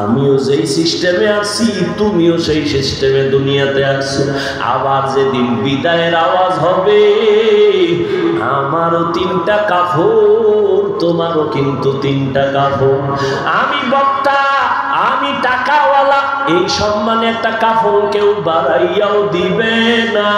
আমিও যেই সিস্টেমে আসছি, তুমিও সেই সিস্টেমে দুনিয়াতে আসছো। আবার যেদিন বিদায়ের আওয়াজ হবে, আমারও 3টা কাফন, তোমারও কিন্তু 3টা কাফন। আমি বক্তা, আমি টাকাওয়ালা, এই সম্মানে একটা কাফন কেউ বাড়াইয়াও দিবে না।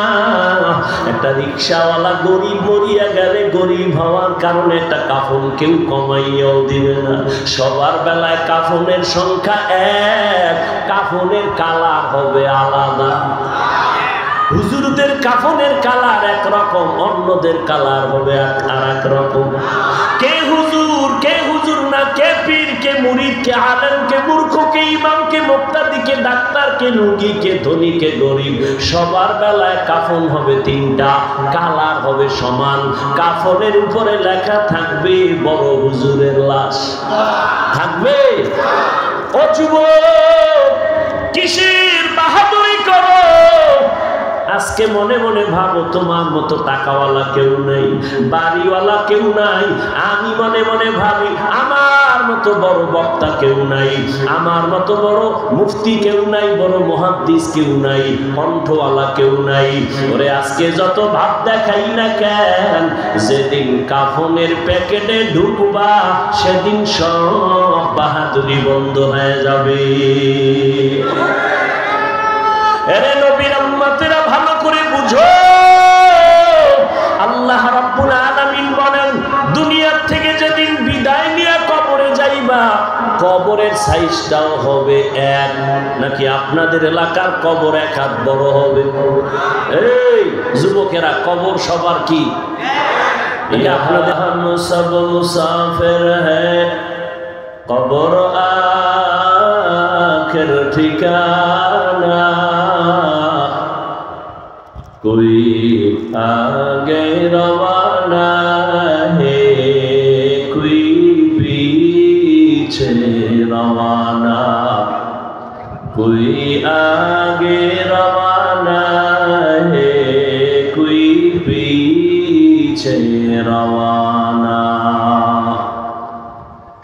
একটা রিক্সাওয়ালা গরিব মরিয়া গেলে গরিব হওয়ার কারণে একটা কাফন কেউ কমাইয়াও দিবে না। সবার বেলায় কাফনের সংখ্যা 1, কাফনের কালার হবে আলাদা। হুজুরদের কাফনের কালার একরকম, অন্যদের কালার হবে আর এক রকম। কে হুজুর না, কে পীর, কে মুরিদ, কে আলেম, কে মূর্খ, কে ইমাম, কে মুক্তাদি, কে ডাক্তার, কে রোগী, কে ধনী, কে গরিব, সবার বেলায় কাফন হবে 3টা, কালার হবে সমান। কাফনের উপরে লেখা থাকবে বড় হুজুরের লাশ থাকবে। ও যুবক, কিসের বাহাদুরি করো? আজকে মনে মনে ভাবো তোমার মতো টাকাওয়ালা কেউ নাই, বাড়িওয়ালা কেউ নাই। আমি মনে মনে ভাবি আমার মতো বড় বক্তা কেউ নাই, আমার মতো বড় মুফতি কেউ নাই, বড় মুহাদ্দিস কেউ নাই, কণ্ঠওয়ালা কেউ নাই। ওরে আজকে যত ভাব দেখাই না কেন, যেদিন কাফনের প্যাকেটে ঢুকবা সেদিন সব বাহাদুরি বন্ধ হয়ে যাবে। এরে নবীর উম্মতেরা ভালো করে বুঝো, আল্লাহ রাব্বুল আলামিন বলেন দুনিয়া থেকে যেদিন বিদায় নিয়ে কবরে যাইবা, কবরের সাইজটাও হবে 1, নাকি আপনাদের এলাকার কবর 1 হাত বড় হবে? এই যুবকেরা, কবর সবার কি এটা আপনাদের? हम सब मुसाफिर है, कब्र आखिर ठिकाना, कोई आगे रवाना है, कोई पीछे रवाना, कोई आगे रवाना है, कोई पीछे रवाना।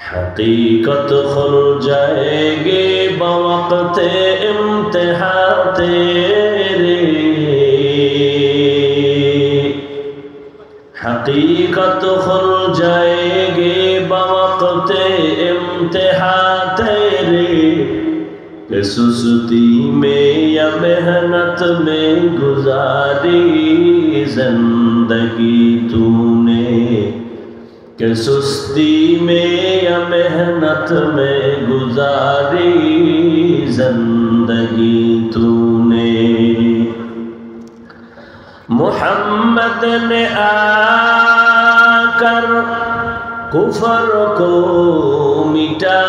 हकीकत खुल जाएगी बवक्त इम्तिहान तेरे, हकीकत खुल जाएगी बवक्त इम्तिहान तेरे, कि सुस्ती में या मेहनत में गुजारी जिंदगी तूने, कि सुस्ती में या मेहनत में गुजारी जिंदगी तूने। मोहम्मद ने आकर कुफर को मिटाया,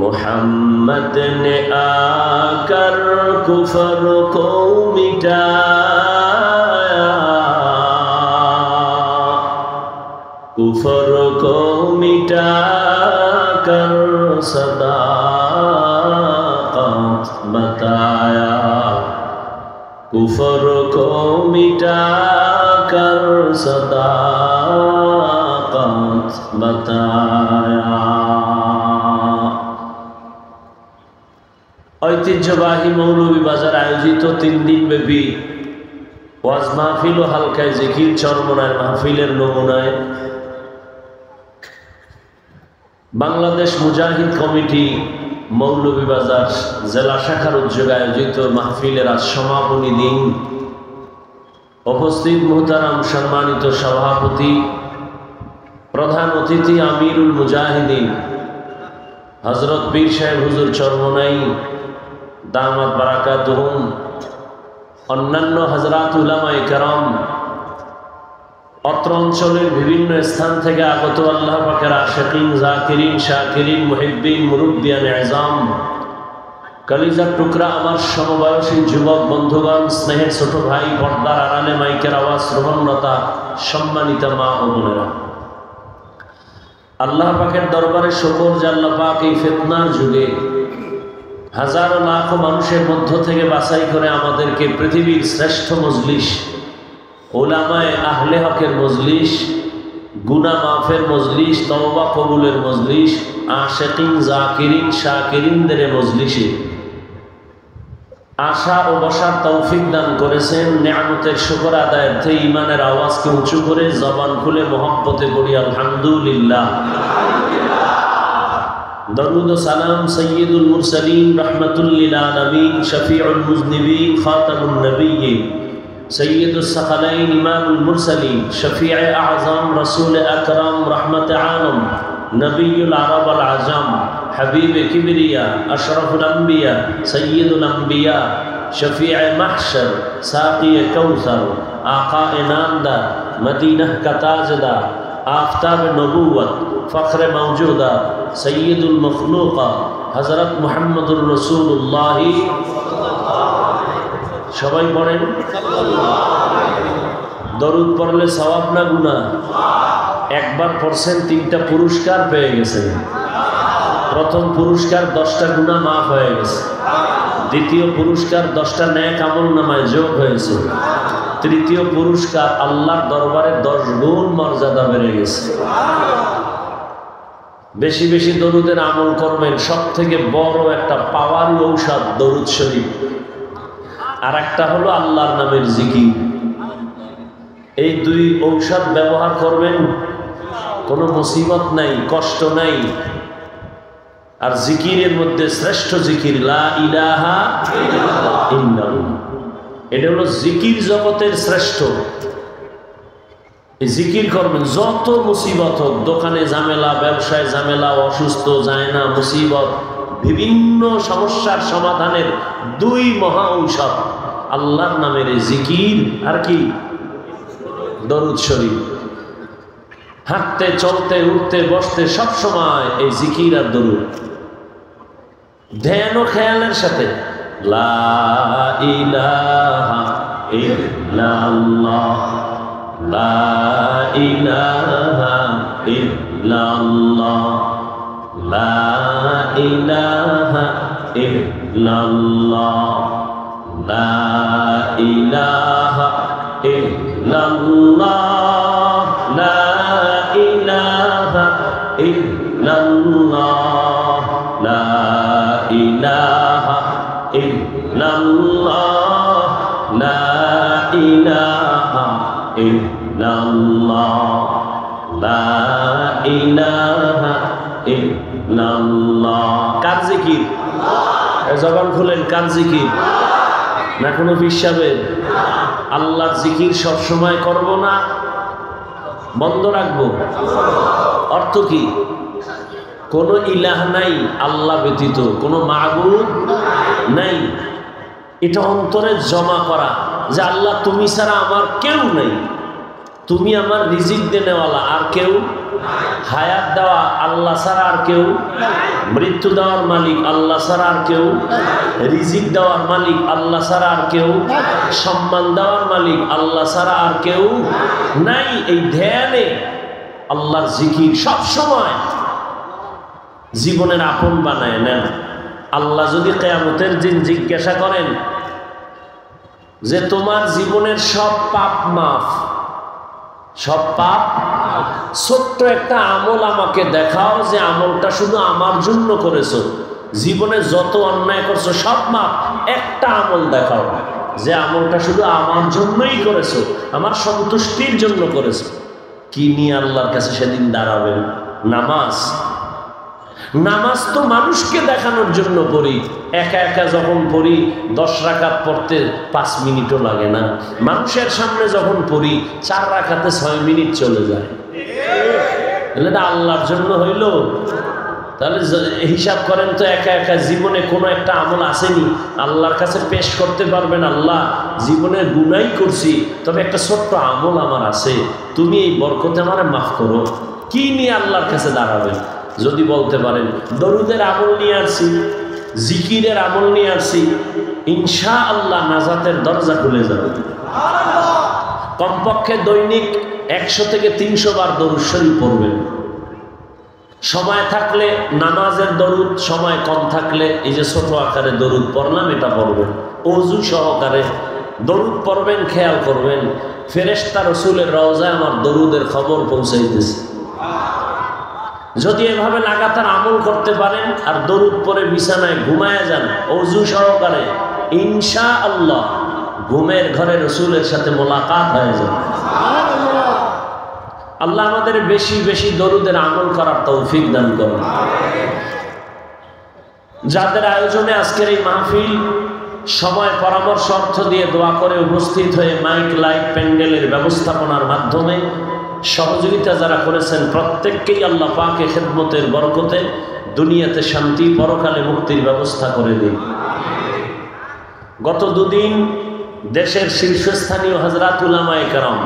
मोहम्मद ने आकर कुफर को मिटाया, कुफर को मिटाकर सदाकत बताया, कुफर को मिटाकर सदाकत बताया। ঐতিহ্যবাহী মৌলভীবাজার আয়োজিত 3 দিন ব্যাপী ওয়াজ মাহফিল ও হালকায় জিকির চরমনায় মাহফিলের নমুনায় বাংলাদেশ মুজাহিদ কমিটি মৌলভীবাজার জেলা শাখার উদ্যোগে আয়োজিত মাহফিলের আজ সমাপনী দিন। উপস্থিত মুহতারাম সম্মানিত সভাপতি, প্রধান অতিথি আমিরুল মুজাহিদিন হযরত পীর সাহেব হুজুর চরমনাই দামাত বারাকাতুহুম, অন্যান্য হযরত উলামায়ে কেরাম, অত্র অঞ্চলের বিভিন্ন স্থান থেকে আগত আল্লাহ পাকের আশিকিন, জাকিরিন, শাকিরিন, মুহিব্বিন, মুরব্বিয়ান আযম, কলিজার টুকরা আমার সমবয়সী যুবক বন্ধুগণ, স্নেহের ছোট ভাই, পর্দার আড়ালে মাইকের আওয়াজ শ্রবণরতা সম্মানিত মা ও বোনেরা, আল্লাহ পাকের দরবারে শুকর যে আল্লাহ পাক এই ফিতনার যুগে হাজারো লাখো মানুষের মধ্য থেকে বাছাই করে আমাদেরকে পৃথিবীর শ্রেষ্ঠ মজলিস উলামায়ে আহলে হকের মজলিস, গুনাহ মাফের মজলিস, তওবা কবুলের মজলিস, আশিকিন জাকিরিন শাকিরিনদের মজলিসে আশা ও বসার তৌফিক দান করেছেন। নেয়ামতের শুকর আদায়ার্থে ইমানের আওয়াজকে উঁচু করে জবান খুলে মহব্বতে পড়ি আলহামদুলিল্লাহ। দরুদ ও সালাম সাইয়্যিদুল মুরসালিন রাহমাতুল লিল আলামিন শফিউল মুজনিবিন খাতামুন নবিয়্যিন সৈয়দুস সাকালাইন ইমামুল মুরসালিন শফিয়ে আযম রাসূল আকরাম রহমতে আলম নবিয়ুল আরব আল আজম হাবিব কিবরিয়া আশরাফুল আম্বিয়া সৈয়দুল আম্বিয়া শফিয়ে মাহশর সাকিয়ে কৌসর আকা নামদার মদিনাহ কা তাজদার আফতাব নবুওয়ত ফখরে মওজুদা সৈয়দুল মখলুকা হযরত মুহাম্মদুর রাসূলুল্লাহ। সবাই পড়েন দরুদ পড়লে সওয়াব না গুনাহ? একবার পড়ছেন 3টা পুরস্কার পেয়ে গেছেন। প্রথম পুরস্কার 10টা গুনাহ মাফ হয়ে গেছে, দ্বিতীয় পুরস্কার 10টা নেক আমল নামায় যোগ হয়েছে, তৃতীয় পুরস্কার আল্লাহর দরবারে 10 গুণ মর্যাদা বেড়ে গেছে। বেশি বেশি দরুদের আমল করবেন। সব থেকে বড় একটা পাওয়ারি ঔষধ দরুদ শরীফ, আর একটা হলো আল্লাহর নামের জিকির। এই 2 ঔষধ ব্যবহার করবেন, কোনো মুসিবত নাই, কষ্ট নাই। আর জিকিরের মধ্যে শ্রেষ্ঠ জিকির লা ইলাহা ইল্লাল্লাহ, এটা হলো জিকির জগতের শ্রেষ্ঠ। এই জিকির করবেন, যত মুসিবত হোক, দোকানে ঝামেলা, ব্যবসায় ঝামেলা, অসুস্থ যায় না, মুসিবত, বিভিন্ন সমস্যার সমাধানের 2 মহা ঔষধ আল্লাহর নামের জিকির আর কি দরুদ শরীফ। হাঁটতে চলতে উঠতে বসতে সব সময় এই জিকির আর দরুদ, ধ্যান ও খেয়ালের সাথে লা ইলাহা ইল্লাল্লাহ লা ইলাহা ইল্লাল্লাহ লা ইলাহা ইল্লাল্লাহ লা ইলাহা ইল্লাল্লাহ লা ইলাহা ইল্লাল্লাহ লা ইলাহা ইল্লাল্লাহ লা ইলাহা ইল্লাল্লাহ লা ইলাহা ইল্লাল্লাহ। কার জিকির? জবান খুলেন, কার জিকির? না কোনো হিসাবে? আল্লাহর জিকির সব সময় করব না, বন্ধ রাখবো? অর্থ কি? কোনো ইলাহ নাই আল্লাহ ব্যতীত, কোনো মাবুদ নাই। এটা অন্তরে জমা করা যে আল্লাহ তুমি ছাড়া আমার কেউ নেই, তুমি আমার রিজিক দেনেওয়ালা, আর কেউ হায়াত দেওয়া আল্লাহ ছাড়া আর কেউ, মৃত্যু দেওয়ার মালিক আল্লাহ ছাড়া আর কেউ, রিজিক দেওয়ার মালিক আল্লাহ ছাড়া আর কেউ, সম্মান দেওয়ার মালিক আল্লাহ ছাড়া আর কেউ নাই। এই ধ্যানে আল্লাহর জিকির সব সময় জীবনের আপন বানায় নেন। আল্লাহ যদি কিয়ামতের দিন জিজ্ঞাসা করেন যে তোমার জীবনের সব পাপ মাফ, সব পাপ, ছোট্ট একটা আমল আমাকে দেখাও যে আমলটা শুধু আমার জন্য করেছো, জীবনে যত অন্যায় করছো সব মাপ, একটা আমল দেখাও যে আমলটা শুধু আমার জন্যই করেছো, আমার সন্তুষ্টির জন্য করেছো। কি নিয়ে আল্লাহর কাছে সেদিন দাঁড়াবেন? নামাজ। নামাজ তো মানুষকে দেখানোর জন্য পড়ি, একা একা যখন পড়ি 10 রাকাত পড়তে 5 মিনিটও লাগে না, মানুষের সামনে যখন পড়ি 4 রাকাতে 6 মিনিট চলে যায়। এটা আল্লাহর জন্য হইল? তাহলে হিসাব করেন তো, একা একা জীবনে কোনো একটা আমল আসেনি আল্লাহর কাছে পেশ করতে পারবেন? আল্লাহ জীবনে গুনাই করছি, তবে একটা ছোট্ট আমল আমার আছে, তুমি এই বরকতে আমারে মাফ করো। কি নিয়ে আল্লাহর কাছে দাঁড়াবেন? যদি বলতে পারেন দরুদের আমল নিয়ে আসছি, জিকিরের আমল নিয়ে আসছি, ইনশাআল্লাহ নাজাতের দরজা খুলে যাবে। কমপক্ষে দৈনিক 100 থেকে 300 বার দরুদ শরীফ পড়বেন। সময় থাকলে নামাজের দরুদ, সময় কম থাকলে এই যে ছোট আকারে দরুদ পড়লাম এটা পড়বেন। ওযু সহকারে দরুদ পড়বেন, খেয়াল করবেন ফেরেশতা রসুলের রওজায় আমার দরুদের খবর পৌঁছাইতেছে। যদি এভাবে লাগাতার আমল করতে পারেন আর দরুদ পরে বিছানায় ঘুমায়া যান ওযু সহকারে, ইনশাআল্লাহ ঘুমের ঘরে রসুলের সাথে মোলাকাত হয়ে যাবে। আল্লাহ আমাদের বেশি বেশি দরুদের আমল করার তৌফিক দান করুন। যাদের আয়োজনে আজকের এই মাহফিল, সময় পরামর্শ অর্থ দিয়ে দোয়া করে উপস্থিত হয়ে মাইক লাইট প্যান্ডেলের ব্যবস্থাপনার মাধ্যমে সহযোগিতা যারা করেছেন প্রত্যেককেই আল্লাহ পাকে খেদমতের বরকতে দুনিয়াতে শান্তি, পরকালে মুক্তির ব্যবস্থা করে দিন। গত দুদিন দেশের শীর্ষস্থানীয় হযরত উলামায়ে কেরাম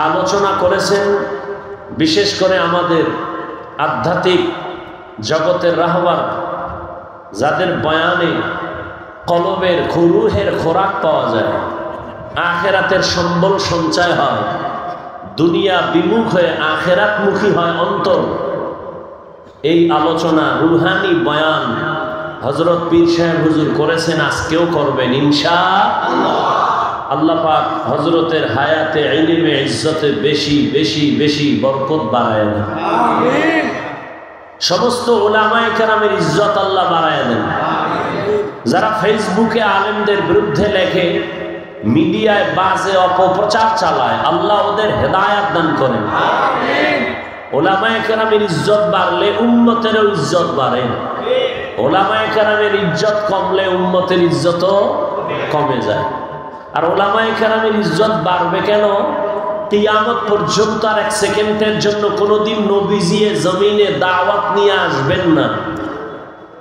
আলোচনা করেছেন, বিশেষ করে আমাদের আধ্যাত্মিক জগতের রাহবার, যাদের বয়ানে কলবের রূহের খোরাক পাওয়া যায়, আখেরাতের সম্বল সঞ্চয় হয়, দুনিয়া বিমুখ হয়ে আখেরাতমুখী হয় অন্তর। এই আলোচনা, রুহানি বয়ান হযরত পীর সাহেব হুজুর করেছেন, আজকেও করবেন ইনশাআল্লাহ। আল্লাহ পাক হযরতের হায়াতে, ইলমে, ইজ্জতে বেশি বেশি বেশি বরকত বাড়ায় দেন। আমিন। সমস্ত উলামায়ে কেরামের ইজ্জত আল্লাহ বাড়ায় দেন। যারা ফেসবুকে আলেমদের বিরুদ্ধে লেখে, মিডিয়ায় বাজে অপপ্রচার চালায়, আল্লাহ ওদের হেদায়েত দান করেন। আমিন। উলামায়ে কেরামের ইজ্জত বাড়লে উম্মতেরও ইজ্জত বাড়ে। উলামায়ে কেরামের ইজ্জত কমলে উম্মতের ইজ্জতও কমে যায়। আর উলামায়ে কেরামের ইজ্জত বাড়বে কেন? কিয়ামত পর্যন্ত আর এক সেকেন্ডের জন্য কোনোদিন নবীজি জমিনে দাওয়াত নিয়ে আসবেন না।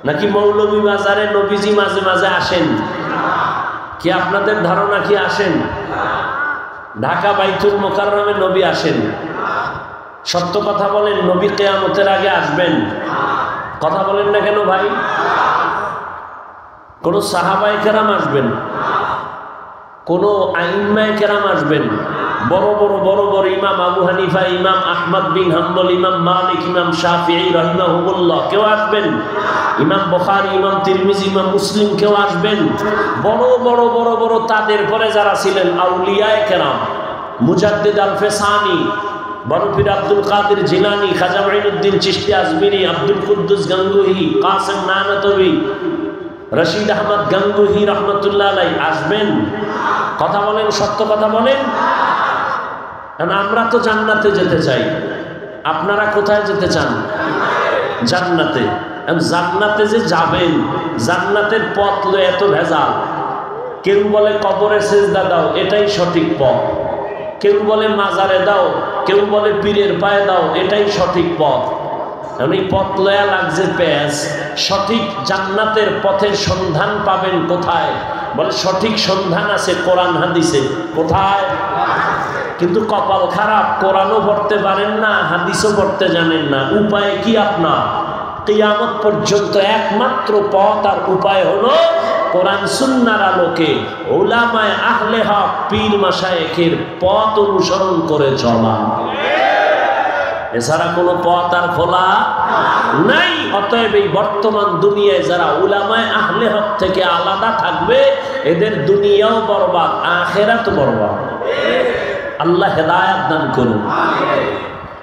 নাকি মৌলভী বাজারে নবীজি মাঝে মাঝে আসেন? কি আপনাদের ধারণা কি আসেন? ঢাকা বাইতুল মোকাররমে নবী আসেন? সত্য কথা বলেন, নবী কিয়ামতের আগে আসবেন? কথা বলেন না কেন ভাই? কোন সাহাবায়ে কেরাম আসবেন? কোন আইম্মায়ে কেরাম আসবেন? বড় বড় ইমাম আবু হানিফা, ইমাম আহমদ বিন হাম্বল, ইমাম মালিক, ইমাম শাফিঈ রাহিমাহুল্লাহ কেউ আসবেন? ইমাম বুখারী, ইমাম তিরমিজি, ইমাম মুসলিম কেউ আসবেন? বড় তাদের পরে যারা ছিলেন আউলিয়ায়ে কেরাম, মুজাদ্দিদ আল ফেসানি, বড় পীর আব্দুল কাদের জিলানী, খাজা মাইনুদ্দিন চিশতি আজমিরি, আব্দুল কুদ্দুস গাঙ্গুহি, কাসেম নানতবী, রশিদ আহমদ গাঙ্গুহি রহমতুল্লাহ আলাইহি আসবেন? কথা বলেন, সত্য কথা বলেন। কারণ আমরা তো জান্নাতে যেতে চাই। আপনারা কোথায় যেতে চান? জান্নাতে। জান্নাতে যে যাবেন, জান্নাতের পথ লয়ে এত ভেজাল। কেউ বলে কবরে সিজদা দাও, এটাই সঠিক পথ। কেউ বলে মাজারে দাও, কেউ বলে পীরের পায়ে দাও, এটাই সঠিক পথ। কারণ এই পথ লয়া লাগছে পেঁয়াজ। সঠিক জান্নাতের পথের সন্ধান পাবেন কোথায়? বলে সঠিক সন্ধান আছে কোরআন হাদিসে। কোথায়? কিন্তু কপাল খারাপ, কোরআনও পড়তে পারেন না, হাদিসও পড়তে জানেন না। উপায় কি আপনার? কিয়ামত পর্যন্ত একমাত্র পথ আর উপায় হলো কোরআন সুন্নাহর আলোকে উলামায়ে আহলে হক, পীর মাশায়েখের পথ অনুসরণ করে চলা। এছাড়া কোনো পথ আর খোলা নাই। অতএব এই বর্তমান দুনিয়ায় যারা উলামায়ে আহলে হক থেকে আলাদা থাকবে, এদের দুনিয়াও বরবাদ, আখিরাত বরবাদ। আল্লাহ হেদায়েত দান করুন।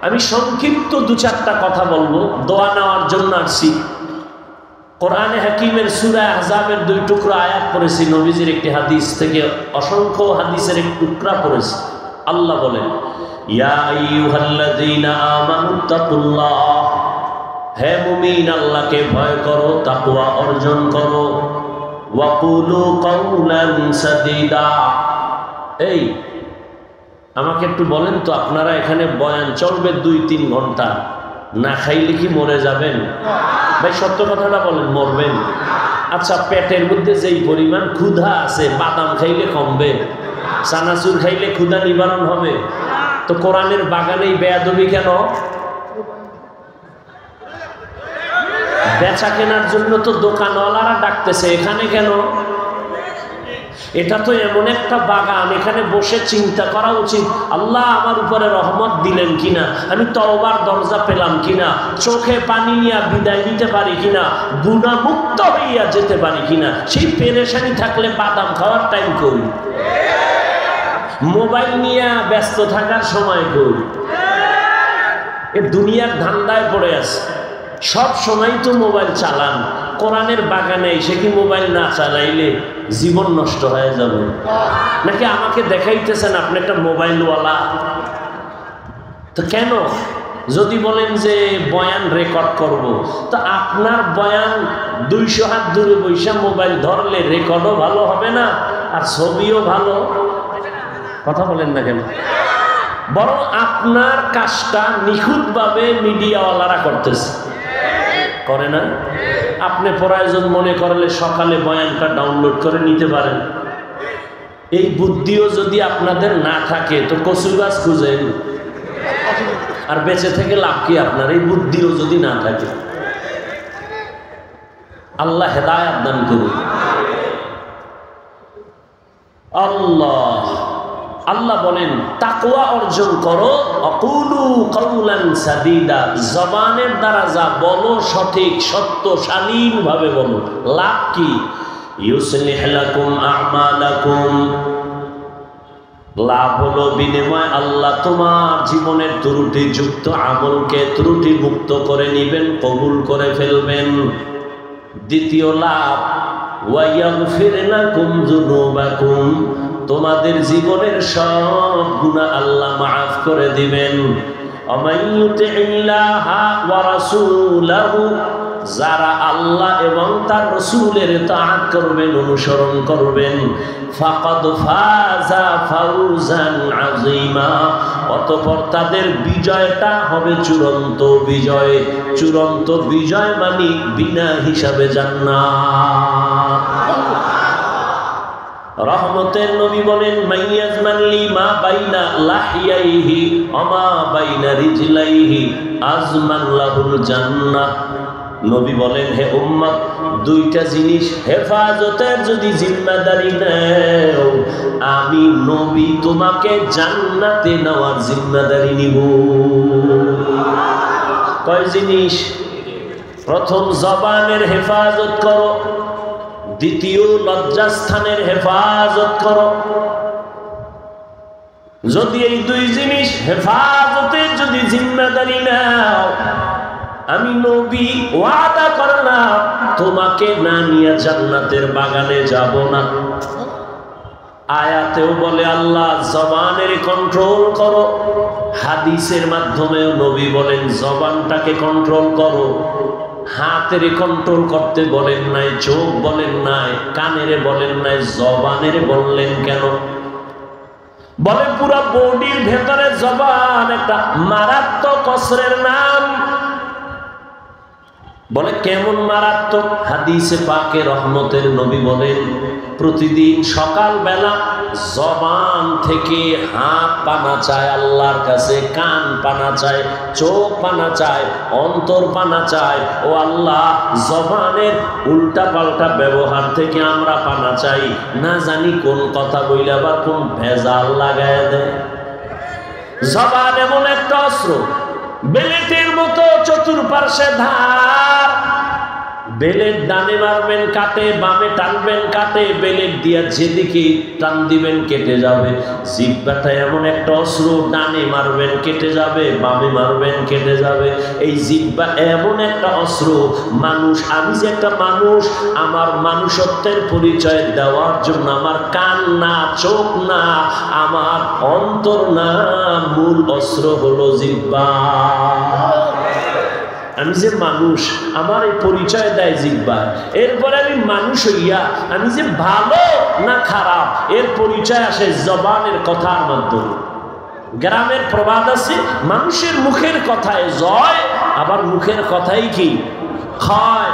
আমি সংক্ষিপ্ত দু চারটা কথা বলবো, দোয়া নেওয়ার জন্য আসছি। কোরআনে হাকিমের সূরা আহজাবের 2 টুকরা আয়াত পড়েছি, নবীজির একটি হাদিস থেকে অসংখ্য হাদিসের এক টুকরা পড়েছি। আল্লাহ বলেন, ইয়া আইয়ুহাল্লাযীনা আমানুত্তাকুল্লাহ, হে মুমিন আল্লাহকে ভয় করো, তাকওয়া অর্জন করো। ওয়া কুলু কাওলান সাদীদা। এই আমাকে একটু বলেন তো, আপনারা এখানে বয়ান চলবে 2-3 ঘন্টা, না খাইলে কি মরে যাবেন? ভাই সত্য কথাটা বলেন, মরবেন? আচ্ছা, পেটের মধ্যে যেই পরিমাণ ক্ষুধা আছে, বাদাম খাইলে কমবে? চানাচুর খাইলে ক্ষুধা নিবারণ হবে? তো কোরআনের বাগানেই বেয়াদবি কেন? বেচা কেনার জন্য তো দোকানওয়ালারা ডাকতেছে, এখানে কেন? এটা তো এমন একটা বাগান, এখানে বসে চিন্তা করা উচিত আল্লাহ আমার উপরে রহমত দিলেন কিনা, আমি তওবার দরজা পেলাম কিনা, চোখে পানি নিয়ে বিদায় নিতে পারি কিনা, গুনাহমুক্ত হইয়া যেতে পারি কিনা। সেই পেরেশানি থাকলে বাদাম খাওয়ার টাইম করি, মোবাইল নিয়ে ব্যস্ত থাকার সময় করি। এ দুনিয়ার ধান্দায় পড়ে আছে, সব সময় তো মোবাইল চালান। কোরআনের বাগানে এসে কি মোবাইল না চালাইলে জীবন নষ্ট হয়ে যাবে? নাকি আমাকে দেখাইতেছেন আপনি একটা মোবাইলওয়ালা? তো কেন? যদি বলেন যে বয়ান রেকর্ড করব, তো আপনার বয়ান 200 হাত দূরে বৈশা মোবাইল ধরলে রেকর্ডও ভালো হবে না, আর ছবিও ভালো। কথা বলেন না কেন? বরং আপনার কাজটা নিখুঁতভাবে মিডিয়াওয়ালারা করতেছে, করে না? আপনি প্রয়োজন মনে করলে সকালে বয়ানটা ডাউনলোড করে নিতে পারেন। এই বুদ্ধিও যদি আপনাদের না থাকে তো কচু গাছ খুঁজেন, আর বেঁচে থেকে লাভ কি আপনার? এই বুদ্ধিও যদি না থাকে। আল্লাহ হেদায়েত দান করুন। আল্লাহ বলেন তাকওয়া অর্জন করো, আকুলু কাউলান সাদীদা, জবানের দ্বারা যা বলো সঠিক সত্য শালীনভাবে বলো। লাভ কি? ইউসলিহ লাকুম আমালাকুম, লাভ হলো বিনিময় আল্লাহ তোমার জীবনের ত্রুটিযুক্ত আমলকে ত্রুটি মুক্ত করে নিবেন, কবুল করে ফেলবেন। দ্বিতীয় লাভ ওয়ায়াগফির লাকুম যুনুবাকুম, তোমাদের জীবনের সব গুনাহ আল্লাহ মাফ করে দিবেন। আমাইয়ুতিল্লাহা ওয়া রাসূলাহু, যারা আল্লাহ এবং তার রাসূলের তাআত করবেন, অনুসরণ করবেন, ফাকাদ ফাজা ফাউজান আযীমা, অতঃপর তাদের বিজয়টা হবে চূড়ান্ত বিজয়। চূড়ান্ত বিজয় মানে বিনা হিসাবে জান্নাত। রহমতের নবী বলেন মাইয়াজমানলি মা বাইনা লাহিয়াইহি ওয়া মা বাইনা রিজলাইহি আজমান লাহুল জান্নাহ। নবী বলেন হে উম্মত, দুইটা জিনিস হেফাজতের যদি জিম্মাদারি নাও, আমি নবী তোমাকে জান্নাতে নেওয়ার জিম্মাদারি নিব। কয় জিনিস? প্রথম জবানের হেফাজত করো, দ্বিতীয় লজ্জাস্থানের হেফাজত করো। যদি এই দুই জিনিস হেফাজতের যদি জিম্মাদারি নাও, আমি নবী ওয়াদা করলাম তোমাকে না নিয়ে জান্নাতের বাগানে যাব না। আয়াতেও বলে আল্লাহ জবানের কন্ট্রোল করো, হাদিসের মাধ্যমেও নবী বলেন জবানটাকে কন্ট্রোল করো। হাতের কন্ট্রোল করতে বলেন নাই, চোখ বলেন নাই, কানের বলেন নাই, জবানের বললেন কেন? বলে পুরো বডির ভেতরে জবান একটা মারাত্মক অস্ত্রের নাম। বলে কেমন মারাত্মক? হাদিসে পাকে রহমতের নবী বলেন প্রতিদিন সকাল বেলা জবান থেকে হাত পানা চায় আল্লাহর কাছে, কান পানা চায়, চোখ পানা চায়, অন্তর পানা চায়। ও আল্লাহ, জবানের উল্টা পাল্টা ব্যবহার থেকে আমরা পানা চাই। না জানি কোন কথা বইলে আবার কোন ভেজাল লাগায় দেয়। জবান এমন একটা অস্ত্র, বেলেটের মতো চতুর্পার্শ্বে ধার। বেলেট ডানে মারবেন কাটে, বামে টানবেন কাটে, বেলেট দিয়া যেদিকে টান দিবেন কেটে যাবে। জিহ্বাটা এমন একটা অস্ত্র, ডানে মারবেন কেটে যাবে, বামে মারবেন কেটে যাবে। এই জিহ্বা এমন একটা অস্ত্র, মানুষ, আমি যে একটা মানুষ, আমার মানুষত্বের পরিচয় দেওয়ার জন্য আমার কান না, চোখ না, আমার অন্তর না, মূল অস্ত্র হলো জিহ্বা। আমি যে মানুষ, আমার এই পরিচয় দেয় জিহ্বা। এরপরে আমি মানুষ হইয়া আমি যে ভালো না খারাপ এর পরিচয় আসে জবানের কথার মাধ্যমে। গ্রামের প্রবাদ আছে, মানুষের মুখের কথায় জয়, আবার মুখের কথাই কি ক্ষয়।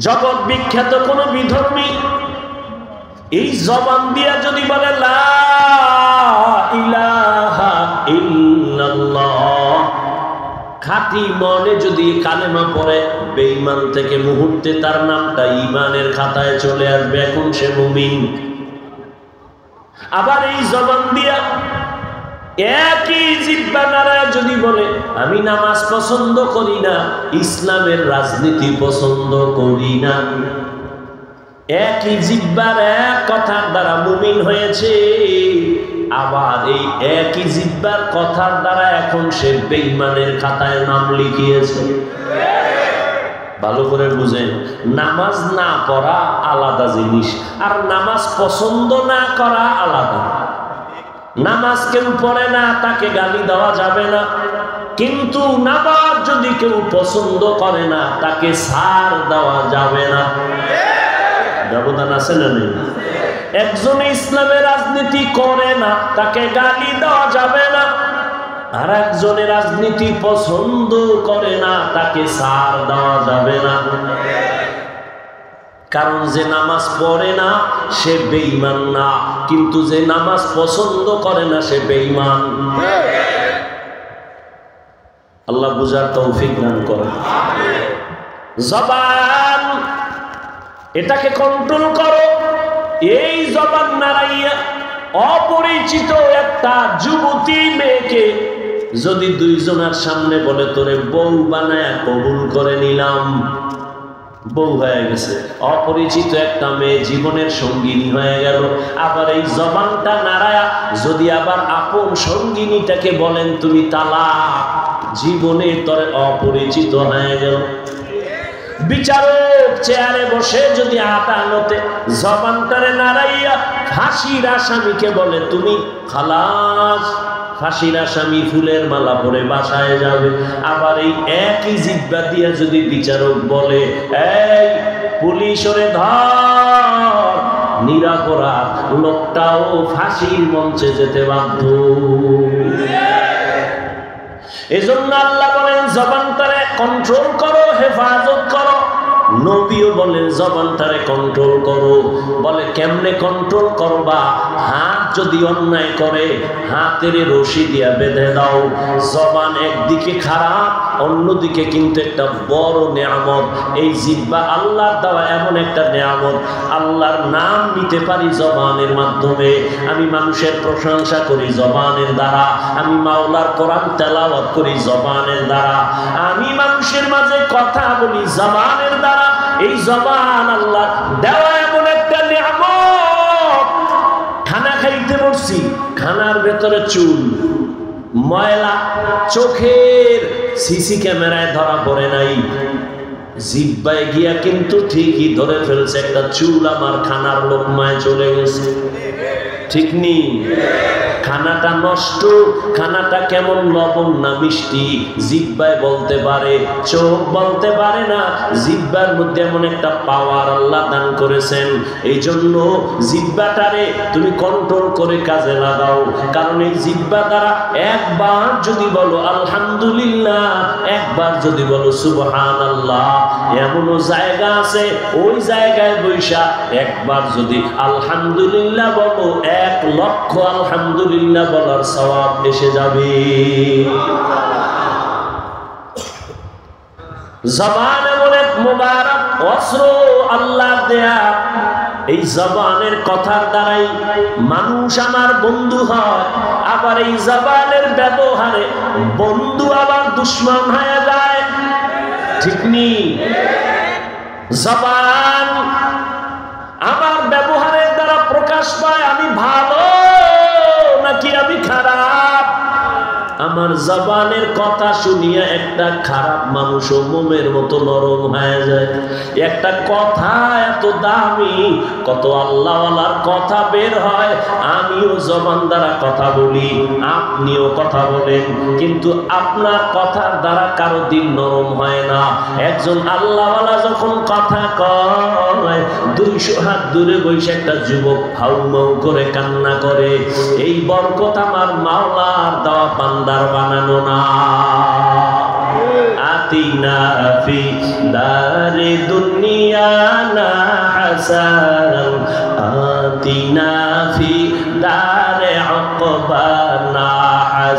জগৎ বিখ্যাত কোন বিধর্মী এই জবান দিয়া যদি বলে লা ইলাহা ইল্লাল্লাহ, খাঁটি মনে যদি কালেমা পড়ে, বেঈমান থেকে মুহূর্তে তার নামটা ঈমানের খাতায় চলে আসবে, এখন সে মুমিন। আবার এই জবান দিয়া একই জিহ্বা নাড়ায় যদি বলে আমি নামাজ পছন্দ করি না, ইসলামের রাজনীতি পছন্দ করি না, একই জিহ্বার এক কথার দ্বারা মুমিন হয়েছে। আবার এই একই জিহ্বার কথার দ্বারা এখন সে বেঈমানের খাতায় নাম লিখিয়েছে। ভালো করে বুঝেন, নামাজ না পড়া আলাদা জিনিস, আর নামাজ পছন্দ না করা আলাদা। নামাজ কেউ পড়ে না, তাকে গালি দেওয়া যাবে না, কিন্তু নামাজ যদি কেউ পছন্দ করে না, তাকে ছাড় দেওয়া যাবে না। ব্যবধান আছে না নেই? একজন ইসলামের রাজনীতি করে না, তাকে গালি দেওয়া যাবে না, আর একজনের রাজনীতি পছন্দ করে না, তাকে ছাড় দেওয়া যাবে না। কারণ যে নামাজ পড়ে না সে বেঈমান না, কিন্তু যে নামাজ পছন্দ করে না সে বেঈমান। আল্লাহ বুঝার তৌফিক দান করেন। জবান, এটাকে কন্ট্রোল করো। এই জবান নাড়াইয়া অপরিচিত একটা যুবতী মেয়েকে যদি দুইজনের সামনে বলে তোরে বউ বানায় কবুল করে নিলাম, বউ হয়ে গেছে, অপরিচিত একটা মেয়ে জীবনের সঙ্গিনী হয়ে গেল। আবার এই জবানটা নাড়ায়া যদি আবার আপন সঙ্গিনীটাকে বলেন তুমি তালাক, জীবনে তোরে অপরিচিত হয়ে গেল। বিচারক চেয়ারে বসে যদি আদালতে জবানটারে নাড়াইয়া ফাঁসির আসামিকে বলে তুমি খালাস, ফাঁসির আসামি ফুলের মালা পরে বাসায় যাবে। আবার এই একই জিহ্বা দিয়া যদি বিচারক বলে এই পুলিশ ওরে ধর, নিরপরাধ লোকটাও ফাঁসির মঞ্চে যেতে বাধ্য। এজন্য আল্লাহ বলেন জবানটারে কন্ট্রোল করো, হেফাজত করো। নবীও বলেন জবানটারে কন্ট্রোল করো। বলে কেমনে কন্ট্রোল করবা? হাত যদি অন্যায় করে হাতের রশি দিয়া বেঁধে দাও। জবান একদিকে খারাপ, অন্যদিকে কিন্তু একটা বড় নেয়ামত। এই জিহ্বা আল্লাহর দেওয়া এমন একটা নেয়ামত, আল্লাহর নাম নিতে পারি জবানের মাধ্যমে। আমি মানুষের প্রশংসা করি জবানের দ্বারা, আমি মাওলার কোরআন তেলাওয়াত করি জবানের দ্বারা, আমি মানুষের মাঝে কথা বলি জবানের দ্বারা। এই জবান আল্লাহ দেওয়া এমন একটা নেয়ামত। খানা খাইতে বসছি, খানার ভেতরে চুল, ময়লা চোখের সিসি ক্যামেরায় ধরা পড়ে নাই, জিহ্বায় গিয়া কিন্তু ঠিকই ধরে ফেলছে একটা চুল আমার খানার লোকমায় চলে গেছে। ঠিক নেই? খানাটা নষ্ট, খানাটা কেমন লবণ না মিষ্টি জিহ্বায় বলতে পারে, চোখ বলতে পারে না। জিহ্বার মধ্যে এমন একটা পাওয়ার আল্লাহ দান করেছেন। এই জন্য জিহ্বাটারে তুমি কন্ট্রোল করে কাজে লাগাও। কারণ এই জিহ্বা দ্বারা একবার যদি বলো আলহামদুলিল্লাহ, একবার যদি বলো সুবহানাল্লাহ, এমনও জায়গা আছে ওই জায়গায় বৈশা একবার যদি আলহামদুলিল্লাহ বলো 1 লক্ষ আলহামদুলিল্লাহ বলার সওয়াব এসে যাবে। জবান এমন এক মুবারক অস্ত্র আল্লাহ দেয়া। এই জবানের কথার দ্বারাই মানুষ আমার বন্ধু হয়, আবার এই জবানের ব্যবহারে বন্ধু আবার দুশ্মন হয়ে যায়। ঠিক নেই? জবান আমার ব্যবহারের দ্বারা প্রকাশ পায় আমি ভালো নাকি আমি খারাপ। আমার জবানের কথা শুনিয়া একটা খারাপ মানুষও মোমের মতো নরম হয়ে যায়। একটা কথা এত দামি, কত আল্লাহওয়ালার কথা বের হয়। আমিও জবান দ্বারা কথা বলি, আপনিও কথা বলেন, কিন্তু আপনার কথার দ্বারা কারো দিন নরম হয় না। একজন আল্লাহওয়ালা যখন কথা কয় 200 হাত দূরে বসে একটা যুবক হাউমাউ করে কান্না করে। এই বরকত আমার মাওলার দেওয়া বান্দার বানানো না। আতিনা ফি দারে দুনিয়া না হাসান, আতিনা ফি দারে উকবা না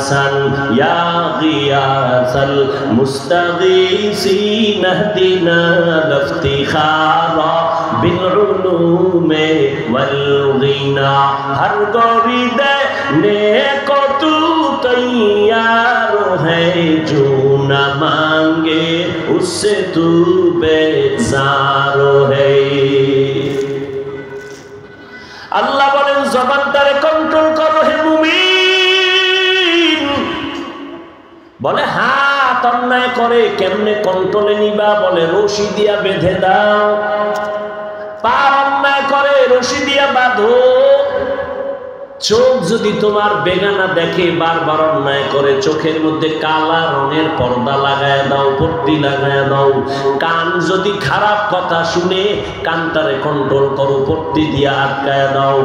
হাসান ইয়া গিয়াসাল মুস্তাগীসিন ইহদিনা লিফতিখারা বিল উলুমে ওয়াল গিনা হর গরিদে নেকো তু তৈয়ার হ্যায় जो न मांगे उससे तू बेजार है। আল্লাহ বলেন জবানটারে কন্ট্রোল করো হে মুমিন। বলে হাত অন্যায় করে কেমনে কন্ট্রোলে নিবা? বলে রশি দিয়া বেঁধে দাও। পা অন্যায় করে রশি দিয়া বাঁধো। চোখ যদি তোমার বেগানা দেখে বারবার অন্যায় করে চোখের মধ্যে কালা রঙের পর্দা লাগায় দাও, পট্টি লাগায় দাও। কান যদি খারাপ কথা শুনে কানটারে কন্ট্রোল করো, পট্টি দিয়ে আটকায় দাও।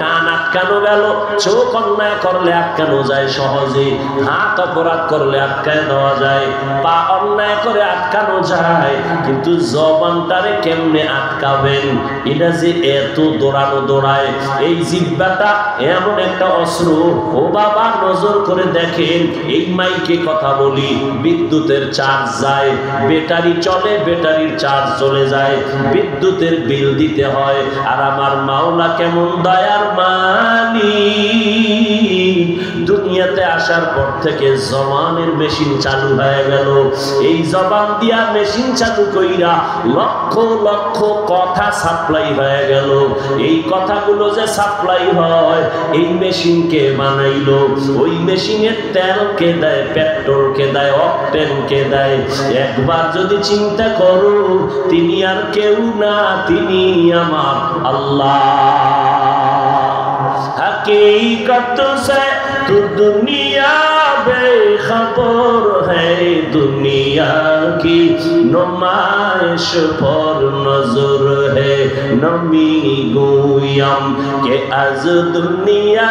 কান আটকানো গেল, চোখ অন্যায় করলে আটকানো যায় সহজে, হাত অপরাধ করলে আটকায় দেওয়া যায়, পা অন্যায় করে আটকানো যায়। কিন্তু জবানটারে কেমনে আটকাবেন? এটা যে এত দৌড়ানো দৌড়ায়, এই জিহ্বাটা এমন একটা অস্ত্র। ও বাবা নজর করে দেখেন, এই মাইকে কথা বলি, বিদ্যুতের চার্জ যায়, ব্যাটারি চলে, ব্যাটারির চার্জ চলে যায়, বিদ্যুতের বিল দিতে হয়। আর আমার মাওলা কেমন দয়ার মালিক, দুনিয়াতে আসার পর থেকে জবানের মেশিন চালু হয়ে গেল। এই জবান দিয়া মেশিন চালু কইরা লক্ষ লক্ষ কথা সাপ্লাই হয়ে গেল। এই কথাগুলো যে সাপ্লাই হয়, এই মেশিন কে বানাইলো? ওই মেশিনের তেল কে দেয়, পেট্রোল কে দেয়, অকটেন কে দেয়? একবার যদি চিন্তা করো, তিনি আর কেউ না, তিনি আমার আল্লাহ। हकीकत से तू दुनिया बेखबर है, दुनिया की नुमाइश पर नजर है। नमी गोयम के आज दुनिया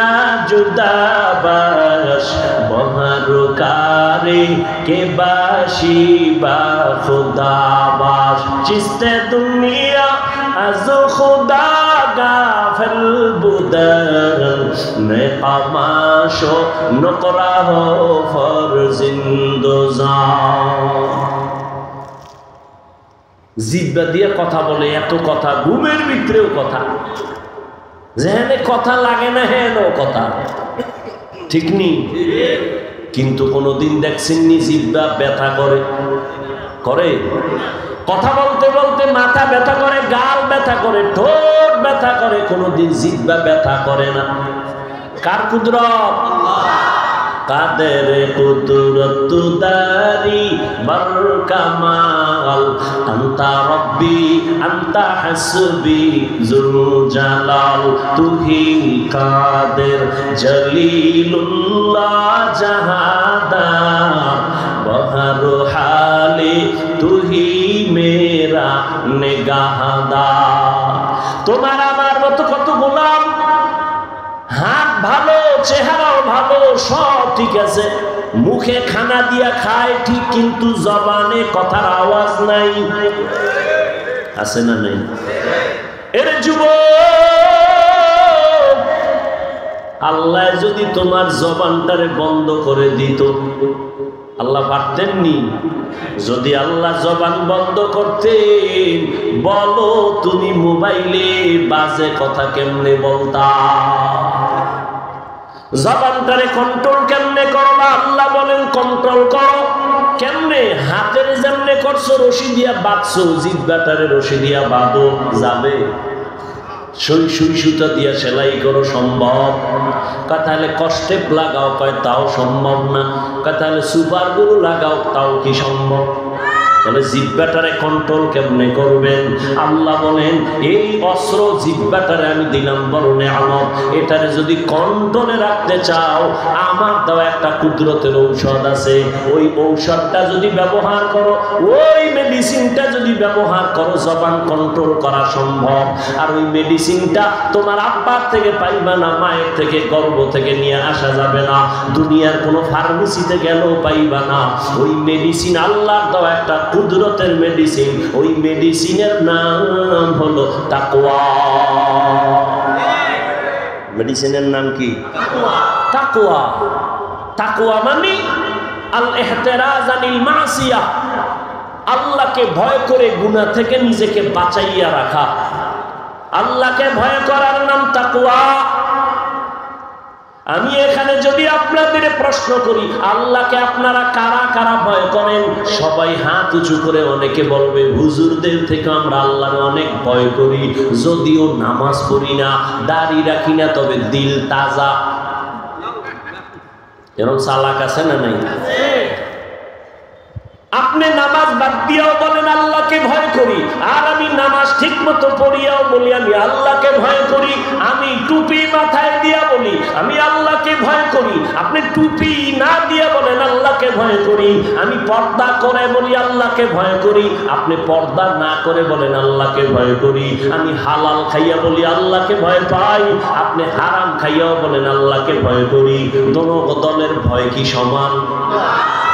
जुदा बाश बहरकारे के बाशी बा खुदा बाश। जिसते दुनिया आज खुदा गाफिल बुदर मैं आमाशो नकरा हो फरजिंदोजा। জিহ্বা দিয়ে কথা বলে, এত কথা, ঘুমের ভিতরেও কথা, যেখানে কথা লাগে না হেন কথা, ঠিক নি? কিন্তু কোনদিন দেখছেননি জিহ্বা ব্যথা করে? করে কথা বলতে বলতে মাথা ব্যথা করে, গাল ব্যথা করে, ঠোঁট ব্যথা করে, কোনদিন জিহ্বা ব্যথা করে না। কার কুদরত? কাদের কুদরত দারি বার কামাল, আনতা রব্বি আনতা হাসবি জুল জালাল। তুহি কাদের জলিলুল্লাহ জাহাদার, বহর হালে তুহি মেরা নিগাহদার। তোমার আমার মতো কত গোলাম, হাত ভালো, চেহারাও ভালো, সব ঠিক আছে, মুখে খানা দিয়া খায় ঠিক, কিন্তু জবানে কথার আওয়াজ নাই। আছে না নাই? এর যুবক, আল্লাহ যদি তোমার জবানটারে বন্ধ করে দিত, আল্লাহ পারতেননি? যদি আল্লাহ জবান বন্ধ করতেন, বলো তুমি মোবাইলে বাজে কথা কেমনে বলতা? জবানটারে কন্ট্রোল কেমনে করবা? আল্লাহ বলেন কন্ট্রোল করো। কেমনে? হাতের যেমনে করছো রশি দিয়া বাঁধছো, জিহ্বাটারে রশি দিয়া বাঁধো, যাবে? সুই সুতা দিয়া সেলাই করো, সম্ভব? তাহলে কষ্টে লাগাও, কয় তাও সম্ভব না। তাহলে সুপার গুলো লাগাও, তাও কি সম্ভব? তাহলে জিহ্বাটারে কন্ট্রোল কেমনে করবেন? আল্লাহ বলেন এই অস্ত্র জিহ্বাটারে আমি দিলাম বড় নেয়ামত, এটারে যদি কন্ট্রোলে রাখতে চাও, আমার দেওয়া একটা কুদরতের ঔষধ আছে, ওই ঔষধটা যদি ব্যবহার করো, ওই মেডিসিনটা যদি ব্যবহার করো, জবান কন্ট্রোল করা সম্ভব। আর ওই মেডিসিনটা তোমার আব্বার থেকে পাইবা না, মায়ের থেকে, গর্ভ থেকে নিয়ে আসা যাবে না, দুনিয়ার কোনো ফার্মেসিতে গেলেও পাইবা না। ওই মেডিসিন আল্লাহর দেওয়া একটা কুদরতের মেডিসিন, ওই মেডিসিনের নাম হলো তাকওয়া। মেডিসিনের নাম কি? তাকওয়া। তাকওয়া মানে আল ইহতিরাজ আনিল মাসিয়া, আল্লাহকে ভয় করে গুনাহ থেকে নিজেকে বাঁচাইয়া রাখা। আল্লাহকে ভয় করার নাম তাকওয়া। আমি এখানে যদি আপনাদের প্রশ্ন করি, আল্লাহকে আপনারা কারা কারা ভয় করেন? সবাই হাত উঁচু করে অনেকে বলবে হুজুরদের থেকে আমরা আল্লাহর অনেক ভয় করি, যদিও নামাজ পড়ি না, দাড়ি রাখি না, তবে দিল তাজা। এরকম চালাক আছে না নাই? আপনি নামাজ বাদ দিয়াও বলেন আল্লাহকে ভয় করি, আর আমি নামাজ ঠিক মতো পড়িয়াও বলি আমি আল্লাহকে ভয় করি। আমি টুপি মাথায় দিয়া বলি আমি আল্লাহকে ভয় করি। আপনি টুপি না দিয়া বলেন আল্লাহকে ভয় করি। আমি পর্দা করে বলি আল্লাহকে ভয় করি। আপনি পর্দা না করে বলেন আল্লাহকে ভয় করি। আমি হালাল খাইয়া বলি আল্লাহকে ভয় পাই। আপনি হারাম খাইয়াও বলেন আল্লাহকে ভয় করি। দোনো দলের ভয় কি সমান?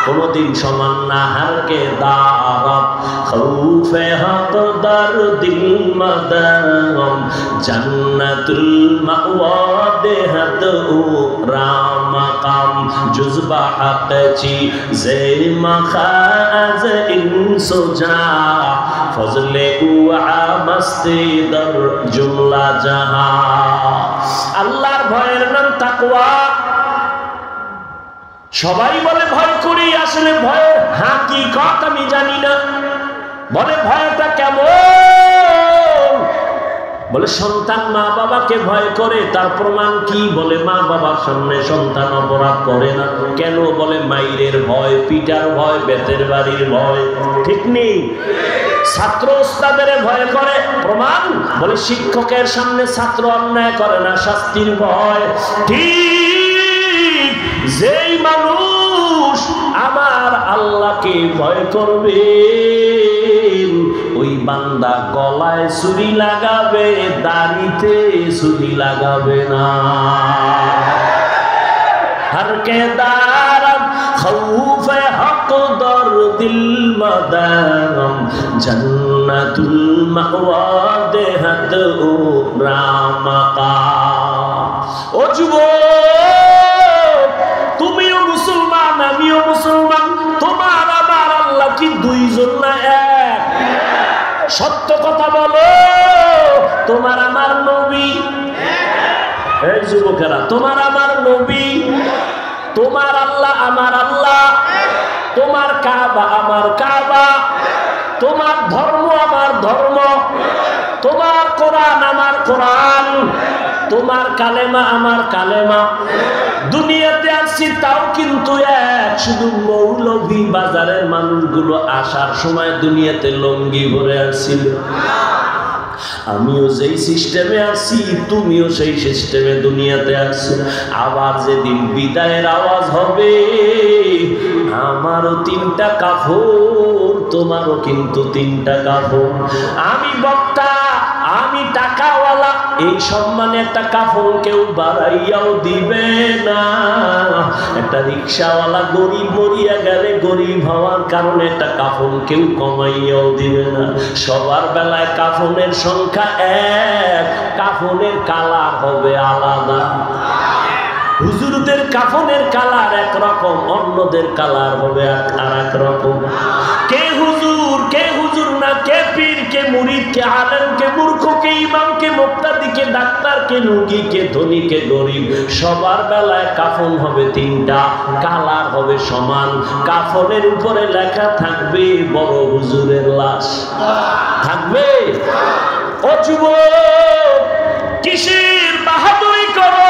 কোনদিন সমান না। হারকে দারাত খৌফে হক দার দিল মাদাম জান্নাতুল মাওয়া দেহাত ও রামাকাম জুজবা হাকচি জে মাখাজ ইনসুজা ফজলে উআ মস্তি দর জুমলা জাহা। আল্লাহর ভয়ের নাম তাকওয়া। সবাই বলে ভয় করি, আসলে ভয়ের হাকিকত আমি জানি না। বলে ভয়টা কেমন? বলে সন্তান মা বাবাকে ভয় করে, তার প্রমাণ কি? বলে মা বাবার সামনে সন্তান অপরাধ করে না কেন? বলে মাইরের ভয়, পিটার ভয়, বেতের বাড়ির ভয়। ঠিক নেই? ছাত্র ওস্তাদের ভয় করে, প্রমাণ? বলে শিক্ষকের সামনে ছাত্র অন্যায় করে না, শাস্তির ভয়। ঠিক যেই মানুষ আমার আল্লাহকে ভয় করবে, ওই বান্দা গলায় ছুরি লাগাবে, দাড়িতে ছুরি লাগাবে না। हर के दारम खौफ हक दर दिल मदाम जन्नतुल मावा देहत ओ रामका। ओ যুবক, তুমিও মুসলমান, আমিও মুসলমান। তোমার আমার আল্লাহ কি দুইজন না এক? সত্য কথা বলো, তোমার আমার নবী। এই যুবকেরা, তোমার আমার নবী, তোমার আল্লাহ আমার আল্লাহ, তোমার কাবা আমার কাবা, তোমার ধর্ম আমার ধর্ম, তোমার কোরআন আমার কোরআন, তোমার কালেমা আমার কালেমা। দুনিয়াতে আসছি তাও কিন্তু এক। শুধু মৌলভী বাজারের মানুষগুলো আসার সময় দুনিয়াতে লঙ্গি ভরে আসছিল। আমিও যেই সিস্টেমে আসছি, তুমিও সেই সিস্টেমে দুনিয়াতে আসছো। আবার যেদিন বিদায়ের আওয়াজ হবে, আমারও 3টা কাফন, তোমারও কিন্তু 3টা কাফন। আমি বক্তা, আমি টাকাওয়ালা, এই সম্মানে একটা কাফন কেউ বাড়াইয়াও দিবে না। একটা রিক্সাওয়ালা গরিব মরিয়া গেলে গরিব হওয়ার কারণে একটা কাফন কেউ কমাইয়াও দিবে না। সবার বেলায় কাফনের সংখ্যা এক, কাফনের কালার হবে আলাদা। হুজুরদের কাফনের কালার একরকম, অন্যদের কালার হবে আর এক রকম। কে হুজুর, কে হুজুর না, কে পীর, কে মুরিদ, কে আলেম, কে মূর্খ, কে ইমাম, কে মুক্তাদি, কে ডাক্তার, কে রোগী, কে ধনী, কে গরিব, সবার বেলায় কাফন হবে 3টা, কালার হবে সমান। কাফনের উপরে লেখা থাকবে বড় হুজুরের লাশ। থাকবে? ও যুবক, কিসের বাহাদুরি করো?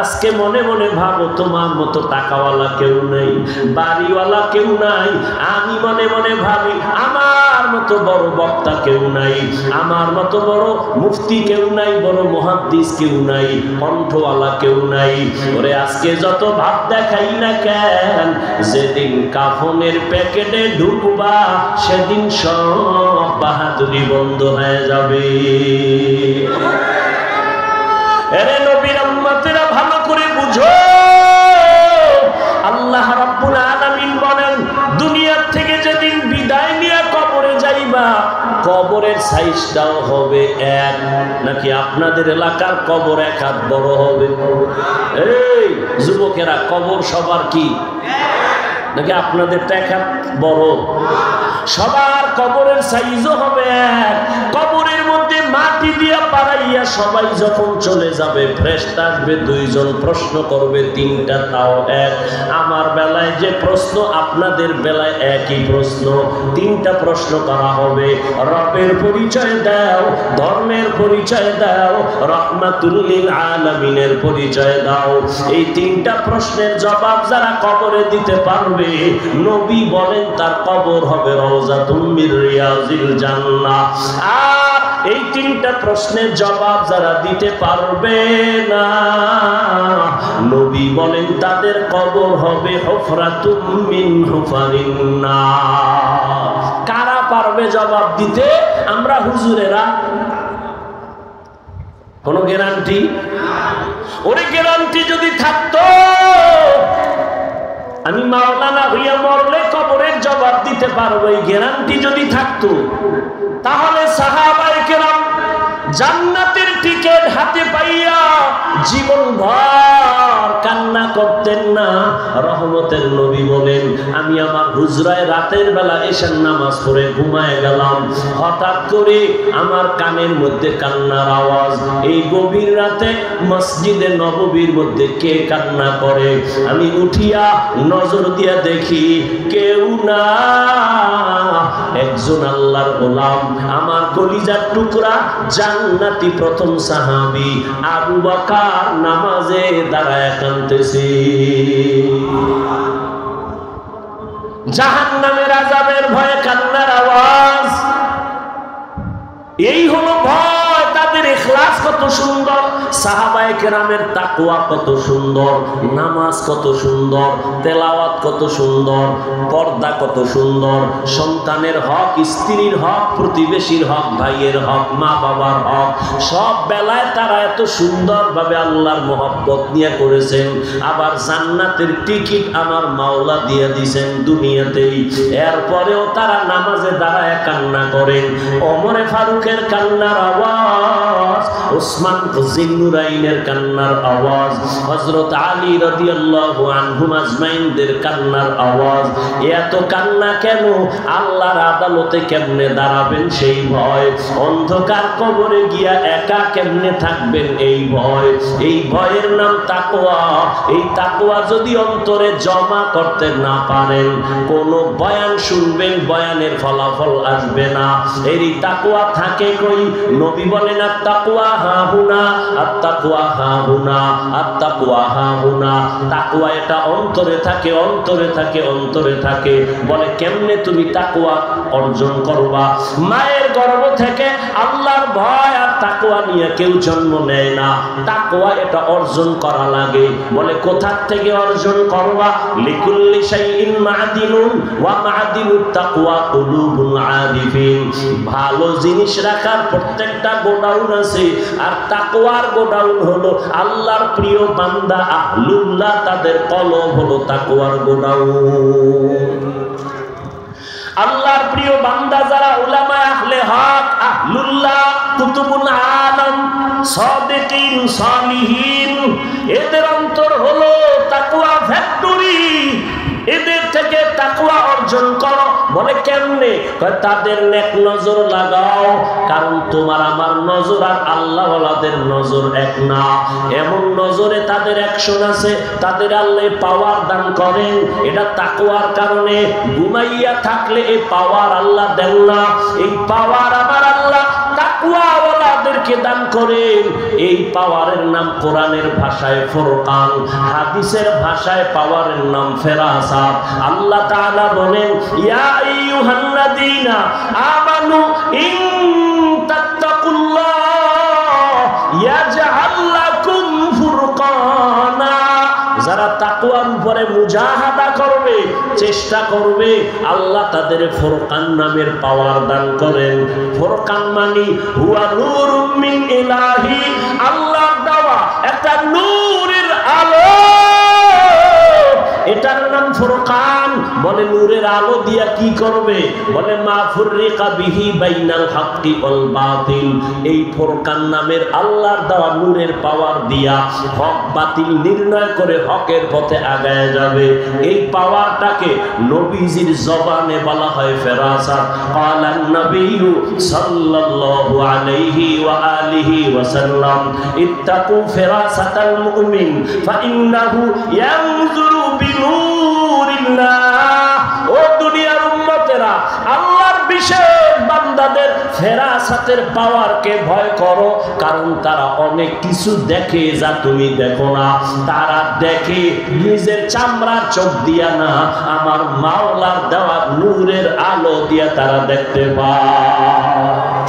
আজকে মনে মনে ভাবো তোমার মতো টাকাওয়ালা কেউ নেই, বাড়িওয়ালা কেউ নাই। আমি মনে মনে ভাবি আমার মতো বড় বক্তা কেউ নাই, আমার মতো বড় মুফতি কেউ নাই, বড় মুহাদ্দিস কেউ নাই, কণ্ঠওয়ালা কেউ নাই। ওরে আজকে যত ভাব দেখাই না কেন, যেদিন কাফনের প্যাকেটে ঢুকবা সেদিন সব বাহাদুরি বন্ধ হয়ে যাবে। এরে নবীর উম্মতেরা ভালো করে বুঝো, আল্লাহ রাব্বুল আলামিন বলেন দুনিয়ার থেকে যেদিন বিদায় নিয়ে কবরে যাইবা, কবরের সাইজটাও হবে এক। নাকি আপনাদের এলাকার কবর 1 হাত বড় হবে? এই যুবকেরা, কবর সবার কি নাকি আপনাদের টাকা বড়? সবার কবরের সাইজও হবে এক। কবরের মধ্যে মাটি দিয়া পাড়াইয়া সবাই যখন চলে যাবে, ফেরেশতা আসবে, দুইজন প্রশ্ন করবে, তিনটা তাও এক। আমার বেলায় যে প্রশ্ন, আপনাদের বেলায় একই প্রশ্ন। তিনটা প্রশ্ন করা হবে। রবের পরিচয় দাও, ধর্মের পরিচয় দাও, রহমাতুল লিল আলামিনের পরিচয় দাও। এই তিনটা প্রশ্নের জবাব যারা কবরে দিতে পারবে, নবী বলেন তার কবর হবে রওজাতুম মির রিয়াজিল জান্নাহ। আর এই তিনটা প্রশ্নের জবাব যারা দিতে পারবে না, নবী বলেন তাদের কবর হবে হুফরাতুম মিন হুফারিন নার। কারা পারবে জবাব দিতে? আমরা হুজুরেরা। কোন গ্যারান্টি? ওরে গ্যারান্টি যদি থাকতো, আমি মাওলানা হইয়া মরলে কবরের জবাব দিতে পারবো, এই গ্যারান্টি যদি থাকতো, তাহলে সাহাবায়ে কেরাম জান্নাতের টিকিট হাতে পাইয়া জীবন ভর কান্না করতেন না। রহমতের নবী বলেন, আমি আমার হুজরায় রাতের বেলা এশার নামাজ পড়ে ঘুমায় গেলাম, হঠাৎ করে আমার কানের মধ্যে কান্নার আওয়াজ। এই গভীর রাতে মসজিদে নববীর মধ্যে কে কান্না করে? আমি উঠিয়া নজর দিয়া দেখি কেউ না, একজন আল্লাহর গোলাম, আমার কলিজার টুকরা জান্নাতি প্রথম সাহাবী আবু বকর নামাজে দাঁড়ায় কাঁদতেছে। জাহান্নামের আযাবের ভয়ে কান্নার আওয়াজ। এই হলো ভয়। তাদের ইখলাস কত সুন্দর, সাহাবায়ে কেরামের তাকওয়া কত সুন্দর, নামাজ কত সুন্দর, তেলাওয়াত কত সুন্দর, পর্দা কত সুন্দর, সন্তানের হক, স্ত্রীর হক, প্রতিবেশীর হক, ভাইয়ের হক, মা বাবার হক, সব বেলায় তারা এত সুন্দরভাবে আল্লাহর মহব্বত নিয়ে করেছেন। আবার জান্নাতের টিকিট আমার মাওলা দিয়ে দিয়েছেন দুনিয়াতেই। এরপরেও তারা নামাজে দাঁড়ায় কান্না করেন। ওমরে ফারুকের কান্নার আওয়াজ, ওসমান জিন্নুরাইনের কান্নার আওয়াজ, হযরত আলী রাদিয়াল্লাহু আনহুম আজমাইনদের কান্নার আওয়াজ। এত কান্না কেন? আল্লাহর আদালতে কেমনে দাঁড়াবেন সেই ভয়, অন্ধকার কবরে গিয়া একা কেমনে থাকবেন এই ভয়। এই ভয়ের নাম তাকওয়া। এই তাকওয়া যদি অন্তরে জমা করতে না পারেন, কোন বয়ান শুনবেন, বয়ানের ফলাফল আসবে না। এই তাকওয়া থাকে কই? নবী বলেন আত-তাকওয়া হাহুনা, আত-তাকওয়া হাহুনা, আত-তাকওয়া হাহুনা। তাকওয়া এটা অন্তরে থাকে, অন্তরে থাকে, অন্তরে থাকে। বলে কেমনে তুমি তাকওয়া অর্জন করবা? মায়ের গর্ভ থেকে আল্লাহর ভয় আর তাকওয়া নিয়ে কেউ জন্ম নেয় না। তাকওয়া এটা অর্জন করা লাগে। বলে কোথা থেকে অর্জন করবা? লিকুল্লি শাইইন মা'দিনুন ওয়া মা'দিনুত তাকওয়া কুলুবুল আরিফিন। ভালো জিনিস রাখার প্রত্যেকটা গোডাউন আছে, আর তাকওয়ার গোডাউন হলো আল্লাহর প্রিয় বান্দা আহলুল্লাহ, তাদের কলব হলো তাকওয়ার গোডাউন। আল্লাহর প্রিয় বান্দা যারা উলামা আহলে হক, আহলুল্লাহ, কুতুবুল আলম, সাদিকিন, সালিহিন, এদের অন্তর হলো তাকওয়া ফ্যাক্টরি। এদের থেকে তাকওয়া অর্জন করো। বলে কেমনে? তাদের নেক নজর লাগাও, কারণ তোমার আমার নজর আর আল্লাহ ওয়ালাদের নজর এক না। এমন নজরে তাদের অ্যাকশন আছে, তাদের আল্লাহ পাওয়ার দান করেন। এটা তাকওয়ার কারণে। ঘুমাইয়া থাকলে এই পাওয়ার আল্লাহ দেন না। এই পাওয়ার আমার আল্লাহ তাকওয়া ওয়ালাদেরকে দান করেন। এই পাওয়ারের নাম কোরআনের ভাষায় ফুরকান, হাদিসের ভাষায় পাওয়ারের নাম ফেরাসাত। আল্লাহ তাআলা বলেন, ইয়া আইয়ুহাল্লাযীনা আমানু ইন তাত্তাকুল্লাহ ইয়াজআল লাকুম ফুরকানা। যারা তাকওয়ার উপরে মুজাহাদা করবে, চেষ্টা করবে, আল্লাহ তাদের ফুরকান নামের পাওয়ার দান করেন। ফুরকান মানে হুয়া নূরুম মিন ইলাহি, আল্লাহর দেওয়া একটা নূরের আলো, এটার নাম ফুরকান। বলে নূরের আলো দিয়া কি করবে? বলে মা ফুররিকা বিহি বাইনাল হাক্কি ওয়াল বাতিল, এই ফুরকান নামের আল্লাহর দেওয়া নূরের পাওয়ার দিয়া হক বাতিল নির্ণয় করে হকের পথে আগায় যাবে। এই পাওয়ারটাকে নবীজির জবানে বলা হয় ফেরাসাত। ক্বালান নবিয়্যু সাল্লাল্লাহু আলাইহি ওয়া আলিহি ওয়া সাল্লাম ইত্তাকু ফিরাসাতাল মুমিন ফাইন্নাহু ইয়ানজুরু বিনূরিল্লাহ। ও দুনিয়ার উম্মতেরা, আল্লাহর বিশেষ বান্দাদের ফেরাসাতের পাওয়ারকে ভয় করো, কারণ তারা অনেক কিছু দেখে যা তুমি দেখো না। তারা দেখে নিজের চামড়ার চোখ দিয়া না, আমার মাওলার দেওয়া নূরের আলো দিয়া তারা দেখতে পায়।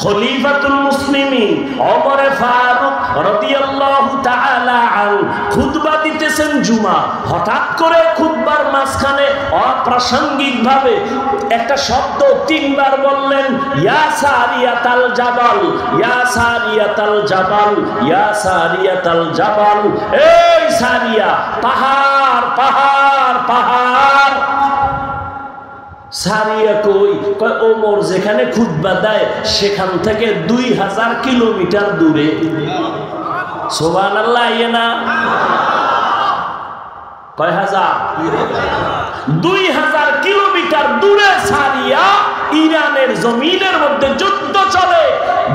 খলিফাতুল মুসলিমিন ওমর ফারুক রাদিয়াল্লাহু তাআলা আনহু খুতবা দিতেছেন জুমা। হঠাৎ করে খুতবার মাঝখানে অপ্রাসঙ্গিকভাবে একটা শব্দ তিনবার বললেন, ইয়া সারিয়াতাল জাবাল, ইয়া সারিয়াতাল জাবাল, ইয়া সারিয়াতাল জাবাল। এই সারিয়া, পাহাড় পাহাড় পাহাড়। সারিয়া কই? কয় ওমর যেখানে খুতবা দেয় সেখান থেকে 2000 কিলোমিটার দূরে। সুবহানাল্লাহ। না কয় হাজার? 2000 কিলোমিটার দূরে সারিয়া। ইরানের জমিনের মধ্যে যুদ্ধ চলে,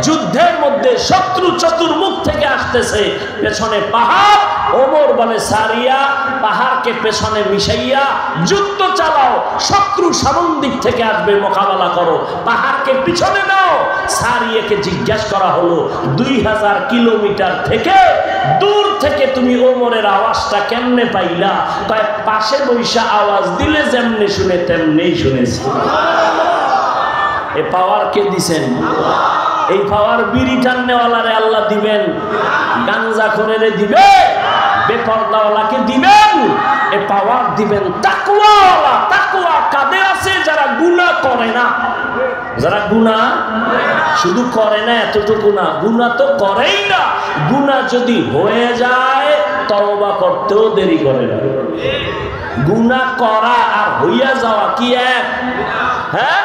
যুদ্ধের মধ্যে শত্রু চতুর্মুখ থেকে আসতেছে, পেছনে পাহাড়। ওমর বলে সারিয়া, পাহাড়কে পেছনে মিশাইয়া যুদ্ধ চালাও, শত্রু সামন দিক থেকে আসবে, মোকাবেলা করো, পাহাড়কে পিছনে নাও। সারিয়াকে জিজ্ঞাসা করা হলো, 2000 কিলোমিটার থেকে দূর থেকে তুমি ওমরের আওয়াজটা কেমনে পাইলা? কয় পাশে বৈশা আওয়াজ দিলে যেমনি শুনে তেমনি শুনেছি। এ পাওয়ার কে দিছেন? এই পাওয়ার বিড়ি টান্নেওয়ালারে আল্লাহ দিবেন, গাঞ্জা খোরেরে দিবে, বেপরদাওয়ালাকে দিবেন। এ পাওয়ার দিবেন তাকওয়াওয়ালা। তাকওয়া কাদের আছে? যারা গুনাহ করে না। যারা গুনাহ শুধু করে না এতটুকু না, গুনাহ তো করেই না, গুনাহ যদি হয়ে যায় তওবা করতেও দেরি করে না। গুনাহ করা আর হইয়া যাওয়া কি এক? হ্যাঁ,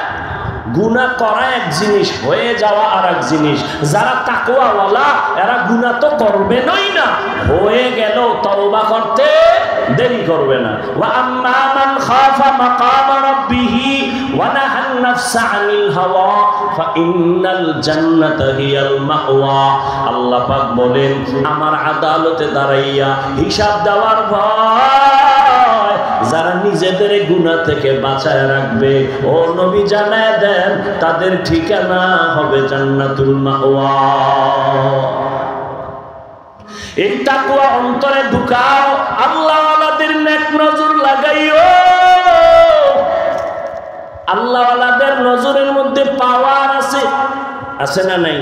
গুনাহ করা এক জিনিস, হয়ে যাওয়া আর এক জিনিস। যারা তাকওয়াওয়ালা এরা গুনাহ তো করবেনই না, হয়ে গেল তওবা করতে দেরি করবে না। ওয়া আম্মা মান খাফা মাকাম রাব্বিহি ওয়া নাহান নাফসা আনিল হাওয়া ফাইন্নাল জান্নাতা হিয়াল মাওয়া। আল্লাহ পাক বলেন, আমার আদালতে দাঁড়াইয়া হিসাব দেওয়ার ভয় যারা নিজেদের গুনাহ থেকে বাঁচায় রাখবে, ও নবী জানায় দেন তাদের ঠিকানা হবে জান্নাতুল মাওয়া। এই তাকওয়া অন্তরে ঢুকাও, আল্লাহওয়ালাদের নেক নজর লাগাইও। আল্লাহওয়ালাদের নজরের মধ্যে পাওয়ার আছে, আছে না নাই?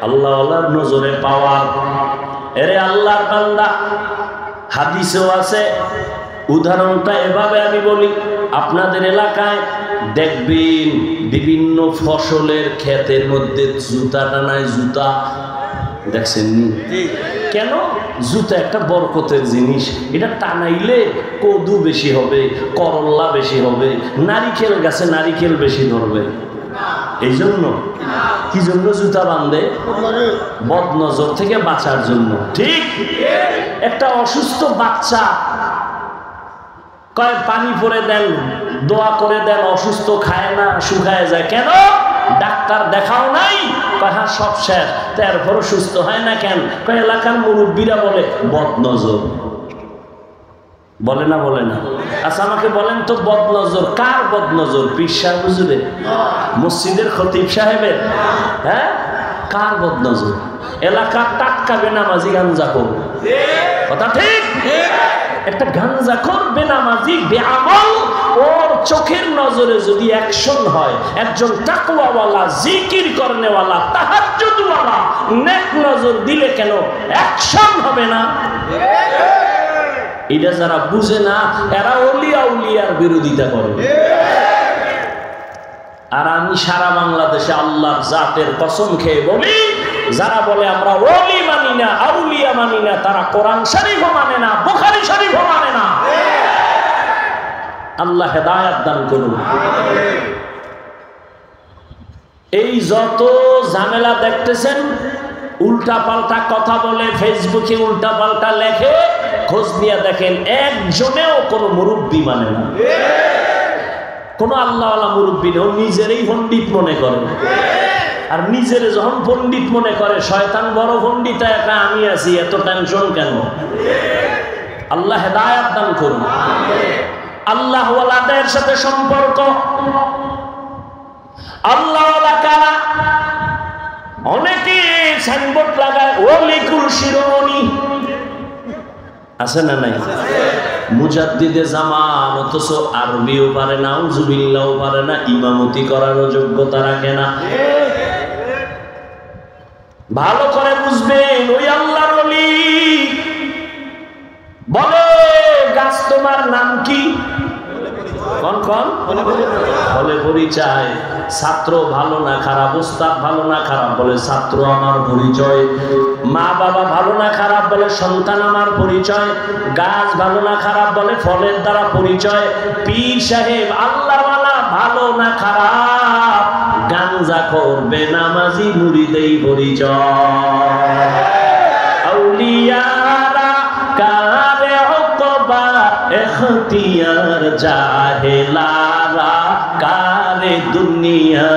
আল্লাহওয়ালার নজরে পাওয়ার। এরে আল্লাহর বান্দা, হাদিসেও আছে। উদাহরণটা এভাবে আমি বলি, আপনাদের এলাকায় দেখবেন বিভিন্ন ফসলের ক্ষেতের মধ্যে জুতা টানায়। জুতা দেখছেন নি? কেন? জুতা একটা বরকতের জিনিস, এটা টানাইলে কদু বেশি হবে, করল্লা বেশি হবে, নারিকেল গাছে নারিকেল বেশি ধরবে। এই জন্য কি জন্য জুতা বাঁধে? বদনজর থেকে বাঁচার জন্য। ঠিক। একটা অসুস্থ বাচ্চা কয় পানি পরে দেন, দোয়া করে দেন, অসুস্থ খায় না, শুকায় যায়। কেন? ডাক্তার দেখাও নাই? কয় হ্যাঁ সব শেষ, তারপরও সুস্থ হয় না কেন? কয় এলাকার মুরব্বীরা বলে বদনজর। বলে না? বলে না? আচ্ছা আমাকে বলেন তো, বদনজর কার বদনজর? পীর সাহেব হুজুরের? মসজিদের খতিব সাহেবের? হ্যাঁ, কার বদনজর? এলাকার টাটকা বেনামাজি গাঞ্জাখোর। কথা ঠিক? একটা গাঞ্জাখোর বেনামাজি বেআমল, ওর চোখের নজরে যদি অ্যাকশন হয়, একজন তাকওয়াওয়ালা, জিকির করনেওয়ালা, তাহাজ্জুদওয়ালা নেক নজর দিলে কেন অ্যাকশন হবে না? এটা যারা বুঝে না এরা ওলিয়া উলিয়ার বিরোধিতা করে। আর আমি সারা বাংলাদেশে আল্লাহর জাতের কসম খেয়ে বলি, যারা বলে আমরা ওলি মানি না, আউলিয়া মানি না, তারা কোরআন শরীফও মানে না, বুখারী শরীফও মানে না। আল্লাহ হেদায়েত দান করুন। এই যত ঝামেলা দেখতেছেন, উল্টা পাল্টা কথা বলে, ফেসবুকে উল্টা পাল্টা লেখে, খোঁজ নিয়ে দেখেন একজনেও কোনো মুরব্বী মানে না, কোনো আল্লাহওয়ালা মুরব্বী নেই। ও নিজেরই পণ্ডিত মনে করে, আর নিজের যখন পণ্ডিত মনে করে, শয়তান বড় পণ্ডিত একা আমি আছি, এত টেনশন কেন? আল্লাহ হেদায়েত দান করুন। আল্লাহওয়ালাদের সাথে সম্পর্ক, আল্লাহওয়ালা কারা? অনেকে সাইনবোর্ড লাগায় ওয়ালিকুল শিরোনি, আছে না নাই? মুজাদ্দিদে জামান, অথচ আরবিও পারে না, উজুবিল্লাহও পারে না, ইমামতি করারও যোগ্যতা রাখে না। ভালো করে বুঝবেন, ওই আল্লাহর ওলি বলে, গাছ তোমার নাম কি? কোন কোন বলে পরিচয়। ছাত্র ভালো না খারাপ, উস্তাদ ভালো না খারাপ, বলে ছাত্র আমার পরিচয়। মা বাবা ভালো না খারাপ, বলে সন্তান আমার পরিচয়। গাছ ভালো না খারাপ, বলে ফলের দ্বারা পরিচয়। পীর সাহেব আল্লাহওয়ালা ভালো না খারাপ, গাঞ্জা করবে নামাজি মুরিদেই পরিচয়। আউলিয়ারা কারে উকবা এখতিয়ার, জাহেলারা কারে দুনিয়া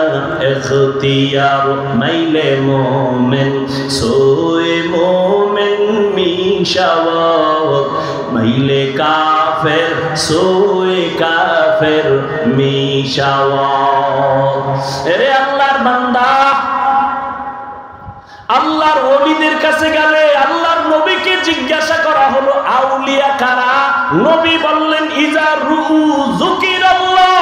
এখতিয়ার। মাইলে মোমেন সোয়ে মোমেন মিশাওয়াত, মাইলে কাফের সোয়ে কাফের মিশাওয়াত। এরে আল্লাহর বান্দা, আল্লাহর ওলিদের কাছে গেলে আল্লাহর নবীকে জিজ্ঞাসা করা হলো আউলিয়া কারা? নবী বললেন ইজা রুউ যুকিরাল্লাহ।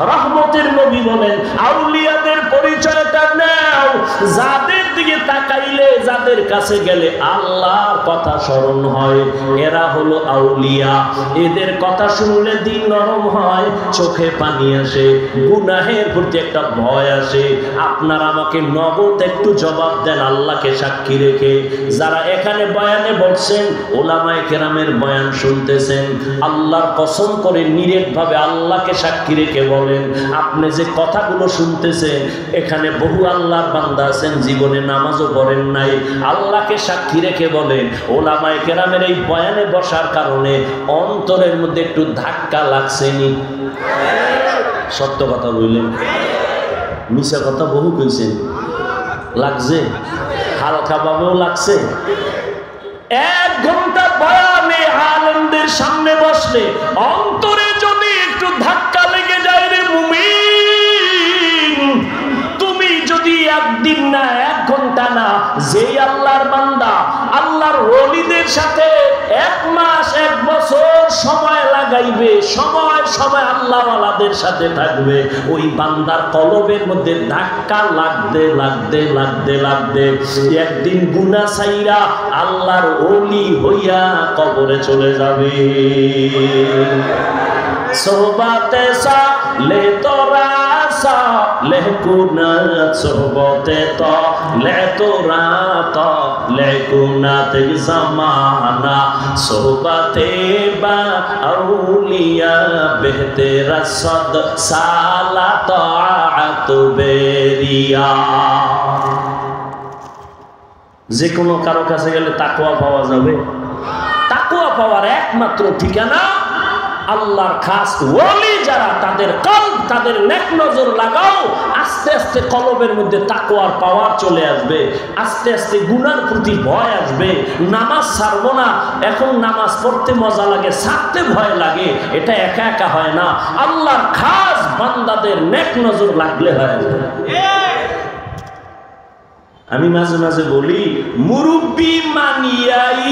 রহমতের নবী বলেন আউলিয়াদের পরিচয়টা নাও, যাদের দিকে তাকাইলে, যাদের কাছে গেলে আল্লাহর কথা স্মরণ হয়, এরা হলো আউলিয়া। এদের কথা শুনলে দিল নরম হয়, চোখে পানি আসে, গুনাহের প্রতি একটা ভয় আসে। আপনারা আমাকে নগদ একটু জবাব দেন, আল্লাহকে সাক্ষী রেখে। যারা এখানে বয়ানে বসছেন, ওলামায়ে কেরামের বয়ান শুনতেছেন, আল্লাহর কসম করে নিরেট ভাবে আল্লাহকে সাক্ষী রেখে বলেন, আপনি যে কথাগুলো শুনতেছেন, এখানে বহু আল্লাহর বান্দা আছেন জীবনে নামাজও পড়েন নাই। আল্লাহকে সাক্ষী রেখে বলেন, ওলামায়ে কেরামের এই বয়ানে বসার কারণে অন্তরের মধ্যে একটু ধাক্কা লাগছেনি? সত্য কথা বললেন, মিছা কথা বহু কইছেন, লাগছে, হালকা ভাবেও লাগছে। 1 ঘন্টা বয়ানে আলেমদের সামনে বসলে অন্তরে যদি একটু ধাক্কা লেগে যায় রে মুমিন, তুমি যদি একদিন না 1 ঘন্টা না, যেই আল্লাহর বান্দা আল্লাহর ওলিদের সাথে 1 মাস 1 বছর সময় লাগাইবে, সময় সময় আল্লাহওয়ালাদের সাথে থাকবে, ওই বান্দার কলবের মধ্যে ধাক্কা লাগতে লাগতে লাগতে লাগতে একদিন গুনাহ ছাইরা আল্লাহর ওলি হইয়া কবরে চলে যাবে। সোহবতে সালে তোরা সালে কুনাত, সোহবতে তো লে তোরা তো লে কুনাত জামানা, সোহবতে বা আউলিয়া বেহতেরা সদ সালা তাআত বেরিয়া। যে কোনো কারো কাছে গেলে তাকওয়া পাওয়া যাবে। তাকওয়া পাওয়ার একমাত্র ঠিকানা আল্লাহর খাস ওলি যারা, তাদের কলব, তাদের নেক নজর লাগাও, আস্তে আস্তে কলবের মধ্যে তাকওয়ার পাওয়ার চলে আসবে, আস্তে আস্তে গুনার প্রতি ভয় আসবে। নামাজ ছাড়বো না, এখন নামাজ পড়তে মজা লাগে, ছাড়তে ভয় লাগে, এটা একা একা হয় না, আল্লাহর খাস বান্দাদের নেক নজর লাগলে হয়। আমি মাঝে মাঝে বলি, মুরব্বি মানিয়াই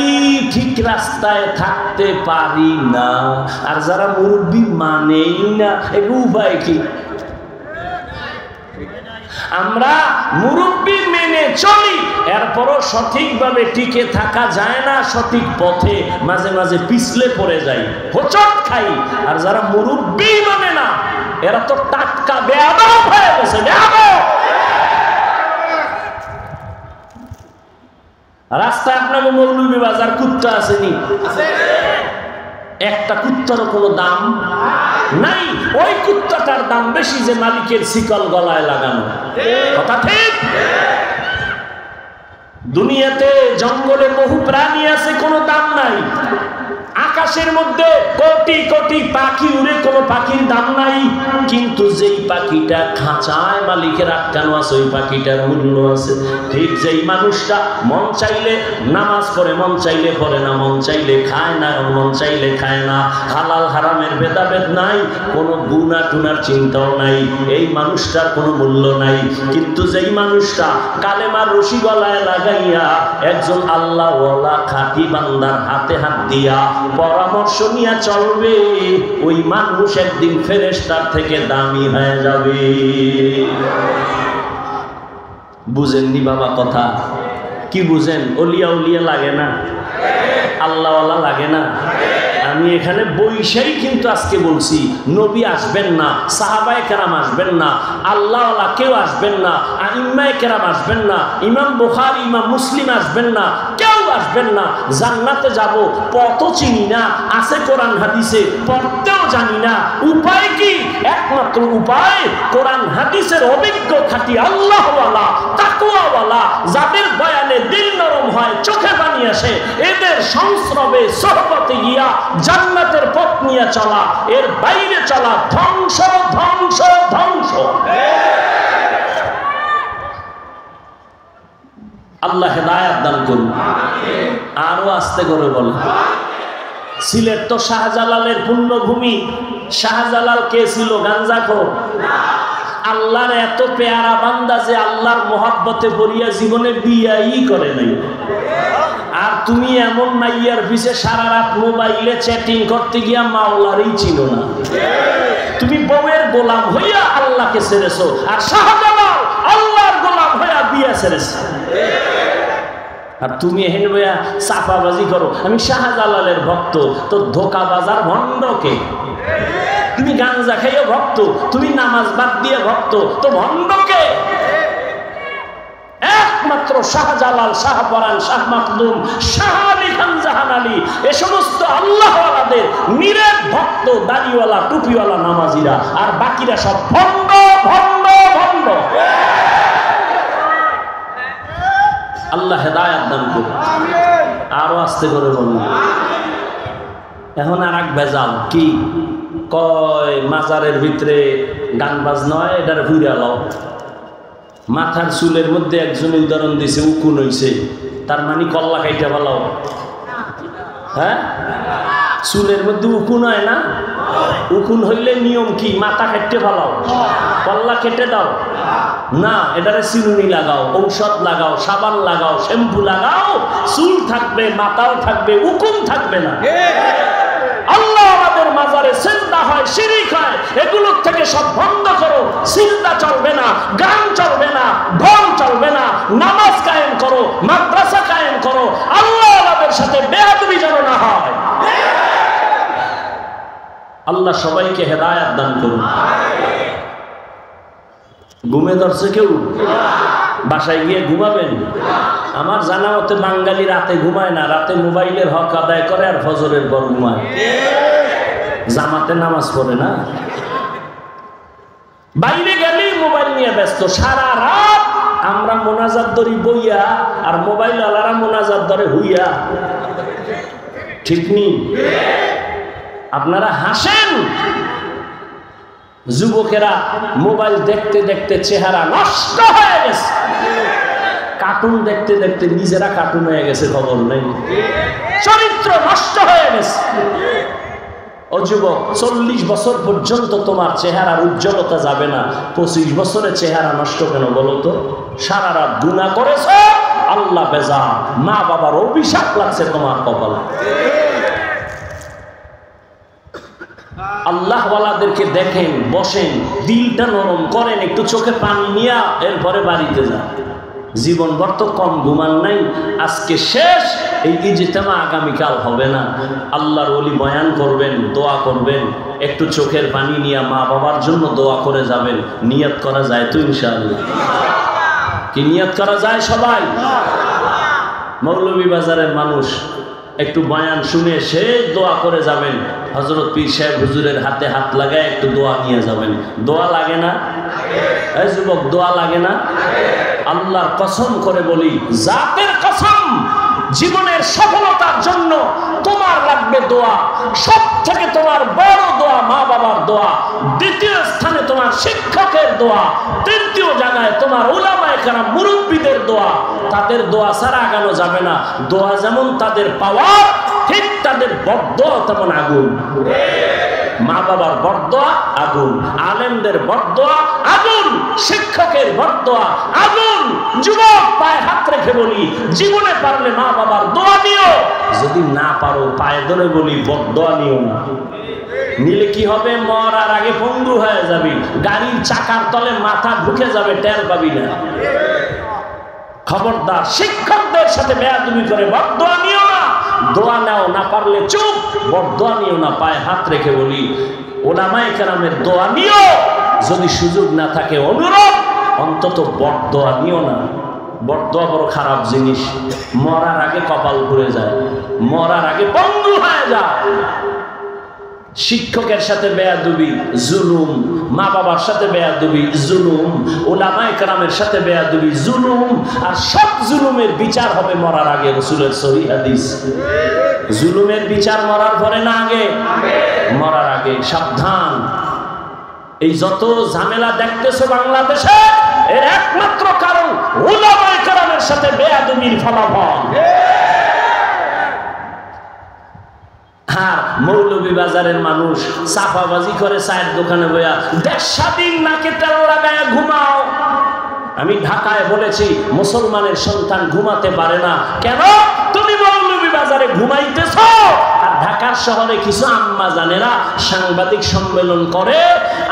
ঠিক রাস্তায় থাকতে পারি না, আর যারা মুরব্বি মানেই না, এর উপায় কি? আমরা মুরব্বি মেনে চলি, এরপরও সঠিকভাবে টিকে থাকা যায় না, সঠিক পথে মাঝে মাঝে পিছলে পড়ে যাই, হোঁচট খাই। আর যারা মুরব্বি মানে না, এরা তো টাটকা বেয়াদব হয়ে গেছে, বেয়াদব। রাস্তায় আপনাকে মৌলভী বাজার কুত্তা আসেনি? একটা কুত্তারও কোনো দাম নাই। ওই কুত্তাটার দাম বেশি যে মালিকের শিকল গলায় লাগানো। কথা ঠিক? দুনিয়াতে জঙ্গলে বহু প্রাণী আছে, কোনো দাম নাই। আকাশের মধ্যে কোটি কোটি পাখি উড়ে, কোনো পাখির দাম নাই। কিন্তু যেই পাখিটা খাঁচায় মালিকের আটকানো আছে, ওই পাখিটার মূল্য আছে। ঠিক যেই মানুষটা মন চাইলে নামাজ পড়ে, মন চাইলে পড়ে না, মন চাইলে খায় না, মন চাইলে খায় না, হালাল হারামের ভেদাভেদ নাই, কোনো গুনাহ টুনার চিন্তাও নাই, এই মানুষটার কোনো মূল্য নাই। কিন্তু যেই মানুষটা কালেমার রশি গলায় লাগাইয়া একজন আল্লাহওয়ালা খাঁটি বান্দার হাতে হাত দিয়া পরামর্শ নিয়ে চলবে, ওই মানুষ একদিন ফেরেশতার থেকে দামি হয়ে যাবে। বুঝেননি বাবা কথা? কি বুঝেন? ওলিয়া উলিয়া লাগে না, আল্লাহওয়ালা লাগে না। আমি এখানে বৈশাই কিন্তু আজকে বলছি, নবী আসবেন না, সাহাবায়ে কেরাম আসবেন না, আল্লাহওয়ালা কেউ আসবেন না, আইম্মায়ে কেরাম আসবেন না, ইমাম বুখারী ইমাম মুসলিম আসবেন না, কেউ আসবেন না। জান্নাতে যাব পথও চিনি না, আছে কোরআন হাদিসে পড়তেও জানি না। উপায় কি? একমাত্র উপায় কোরআন হাদিসের অভিজ্ঞ খাঁটি আল্লাহওয়ালা তাকওয়াওয়ালা, যাদের বয়ানে দিল নরম হয়, চোখে পানি আসে, এদের সংস্রবে সোহবতে গিয়া জান্নাতের পথ নিয়ে চলা, এর বাইরে চলা ধ্বংস ধ্বংস ধ্বংস। আল্লাহ হেদায়েত দান করুন। আরো আস্তে করে বলে, সিলেট তো শাহজালালের পুণ্যভূমি। শাহজালাল কে ছিল? গাঞ্জাখোর। আল্লাহর এত পেয়ারা বান্দা যে আল্লাহর মহব্বতে পড়িয়া জীবনে বিয়াই করে নাই। আর তুমি এমন মাইয়ার পিছে সারা রাত মোবাইলে চ্যাটিং করতে গিয়া মাওলারই ছিল না। তুমি বউয়ের গোলাম হইয়া আল্লাহকে ছেড়েছো, আর শাহজালাল আল্লাহর গোলাম হইয়া বিয়া ছেড়েছে। আর তুমি হেন বইয়া চাপাবাজি করো, আমি শাহজালালের ভক্ত। তো ধোকাবাজার ভণ্ডকে। তুমি গাঞ্জা খাইও ভক্ত, তুমি নামাজ বাদ দিয়ে ভক্ত, তো ভণ্ডকে। একমাত্র শাহজালাল, শাহপরান, শাহ মাখদুম, শাহ আলী খান জাহান আলী, এ সমস্ত আল্লাহওয়ালাদের নিরেট ভক্ত, দাড়িওয়ালা, টুপিওয়ালা, নামাজিরা। আর বাকিরা সব ভণ্ড ভণ্ড ভণ্ড। আল্লাহ হেদায়েত দান করুন। আরো আস্তে করে বলুন। এখন আর এক ভেজাল কি কয়, মাজারের ভিতরে গান বাজনা হয়, এটার ঘুরে লাও। মাথার চুলের মধ্যে একজনে উদাহরণ দিছে, উকুন হইছে, তার মানে কল্লা খাইটা ভালাও। হ্যাঁ, চুলের মধ্যে উকুন হয় না? উকুন হইলে নিয়ম কি? মাথা কেটে ভালাও, কল্লা কেটে দাও না, এটারে চিরুনি লাগাও, ঔষধ লাগাও, সাবান লাগাও, শ্যাম্পু লাগাও, চুল থাকবে, মাথাও থাকবে, উকুন থাকবে না। আল্লাহ আমাদের মাজারে সিজদা হয়, শিরিক হয়, এগুলোর থেকে সব বন্ধ করো। সিজদা চলবে না, গান চলবে না, ঢোল চলবে না, নামাজ কায়েম করো, মাদ্রাসা কায়েম করো। আল্লাহ আমাদের সাথে বেয়াদবি যেন না হয়। আল্লাহ সবাইকে হেদায়েত দান করুন। ঘুমে ধরছে কেউ? বাসায় গিয়ে ঘুমাবেন। আমার জানা মতে বাঙালি রাতে ঘুমায় না, রাতে মোবাইলের হক আদায় করে আর ফজরের পর ঘুমায়। জামাতে নামাজ পড়ে না, বাইরে গেলেই মোবাইল নিয়ে ব্যস্ত সারা রাত। আমরা মোনাজাত ধরি বইয়া, আর মোবাইল আলারা মোনাজাত ধরে হইয়া। ঠিক নেই? আপনারা হাসেন, যুবকেরা মোবাইল দেখতে দেখতে চেহারা নষ্ট হয়ে গেছে, কার্টুন দেখতে দেখতে নিজেরা কার্টুন হয়ে গেছে, খবর নেই, চরিত্র নষ্ট হয়ে গেছে। ও যুবক, 40 বছর পর্যন্ত তোমার চেহারার উজ্জ্বলতা যাবে না, 25 বছরে চেহারা নষ্ট কেন বলো তো? সারা রাত গুনাহ করেছো, আল্লাহ বেজার, মা বাবার অভিশাপ লাগছে তোমার কপালে। আল্লাহওয়ালাদেরকে দেখেন, বসেন, দিলটা নরম করেন, একটু চোখে পানি নিয়ে এরপরে বাড়িতে যান। জীবনভর তো কম ঘুমান নাই, আজকে শেষ। এই ইজতেমা আগামীকাল হবে না। আল্লাহর ওলি বয়ান করবেন, দোয়া করবেন, একটু চোখের পানি নিয়ে মা বাবার জন্য দোয়া করে যাবেন। নিয়ত করা যায় তো ইনশাআল্লাহ? কি নিয়ত করা যায় সবাই? মৌলভীবাজারের মানুষ একটু বয়ান শুনে সে দোয়া করে যাবেন, হযরত পীর সাহেব হুজুরের হাতে হাত লাগায় একটু দোয়া নিয়ে যাবেন। দোয়া লাগে না? এই যুবক, দোয়া লাগে না? আল্লাহর কসম করে বলি, জাতের কসম, জীবনের সফলতার জন্য তোমার লাগবে দোয়া। সব থেকে তোমার বড় দোয়া মা বাবার দোয়া, দ্বিতীয় স্থানে তোমার শিক্ষকের দোয়া, তৃতীয় জায়গায় তোমার উলামায়ে কেরাম মুরব্বীদের দোয়া। তাদের দোয়া ছাড়া আগানো যাবে না। দোয়া যেমন তাদের পাওয়ার, ঠিক তাদের বদদোয়া তেমন আগুন। মা বাবার বদদোয়া আগুন, আলেমদের বদদোয়া আগুন, শিক্ষকের বদদোয়া আগুন। যুবক, পায়ে হাত রেখে বলি, জীবনে পারলে মা বাবার দোয়া নিও, যদি না পারো পায়ে ধরে বলি বদদোয়া নিও না। নিলে কি হবে? মরার আগে পঙ্গু হয়ে যাবি, গাড়ির চাকার তলে মাথা ঢুকে যাবে, টের পাবি না। খবরদার, শিক্ষকদের সাথে বেয়াদবি করে বদদোয়া নিও না। দোয়া নাও, না পারলে চুপ, বদদোয়া নিও না। পায়ে হাত রেখে বলি, উলামায়ে কেরামের দোয়া নিও, যদি সুযোগ না থাকে অনুরোধ, অন্তত বদদোয়া নিও না। বদদোয়া বড় খারাপ জিনিস। মরার আগে কপাল পুড়ে যায়, মরার আগে পঙ্গু হয়ে যায়। শিক্ষকের সাথে বেয়াদবি জুলুম, মা বাবার সাথে বেয়াদবি জুলুম, উলামায়ে কেরামের সাথে বেয়াদবি জুলুম। আর সব জুলুমের বিচার হবে মরার আগে। রাসূলের সহিহ হাদিস, জুলুমের বিচার মরার পরে না আগে? মরার আগে। সাবধান, এই যত ঝামেলা দেখতেছো বাংলাদেশে, এর একমাত্র কারণ উলামায়ে কেরামের সাথে বেয়াদবির ফলাফল। আর মৌলভীবাজারের মানুষ সাফাবাজি করে চায়ের দোকানে বইয়া, দেশ স্বাধীন নাকে তেল লাগায় ঘুমাও। আমি ঢাকায় বলেছি, মুসলমানের সন্তান ঘুমাতে পারে না। কেন? তুমি মৌলভীবাজারে ঘুমাইতেছ, আর ঢাকার শহরে কিছু আম্মা জানেরা সাংবাদিক সম্মেলন করে,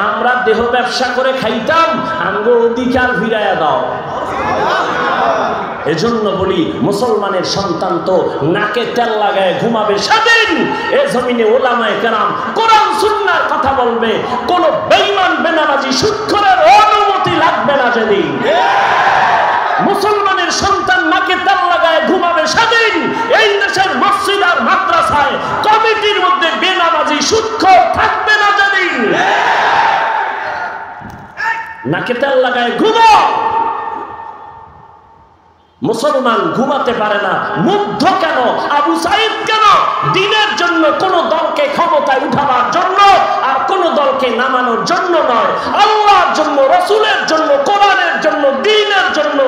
আমরা দেহ ব্যবসা করে খাইতাম, আমগো অধিকার ফিরাইয়া দাও। এজন্য বলি, মুসলমানের সন্তান তো নাকে তেল লাগায় ঘুমাবে স্বাধীন। এ জমিনে উলামায়ে কেরাম কোরআন সুন্নাহর কথা বলবে, কোন বেঈমান বেনামাজি সুদখোরের অনুমতি লাগবে না যেদিন। মুসলমানের সন্তান নাকে তেল লাগায় ঘুমাবে স্বাধীন। এই দেশের মসজিদ আর মাদ্রাসায় কমিটির মধ্যে বেনামাজি সুদখোর থাকবে না যেদিন। নাকে তেল লাগায় ঘুমাও। মুসলমান ঘুমাতে পারে না, মুগ্ধ কেন? আবু সাইদ কেন? দিনের জন্য, কোন দলকে ক্ষমতায় উঠাবার জন্য আর কোন দলকে নামানোর জন্য নয়, আল্লাহর জন্য, রাসূলের জন্য, কোরআনের জন্য, দ্বীনের জন্য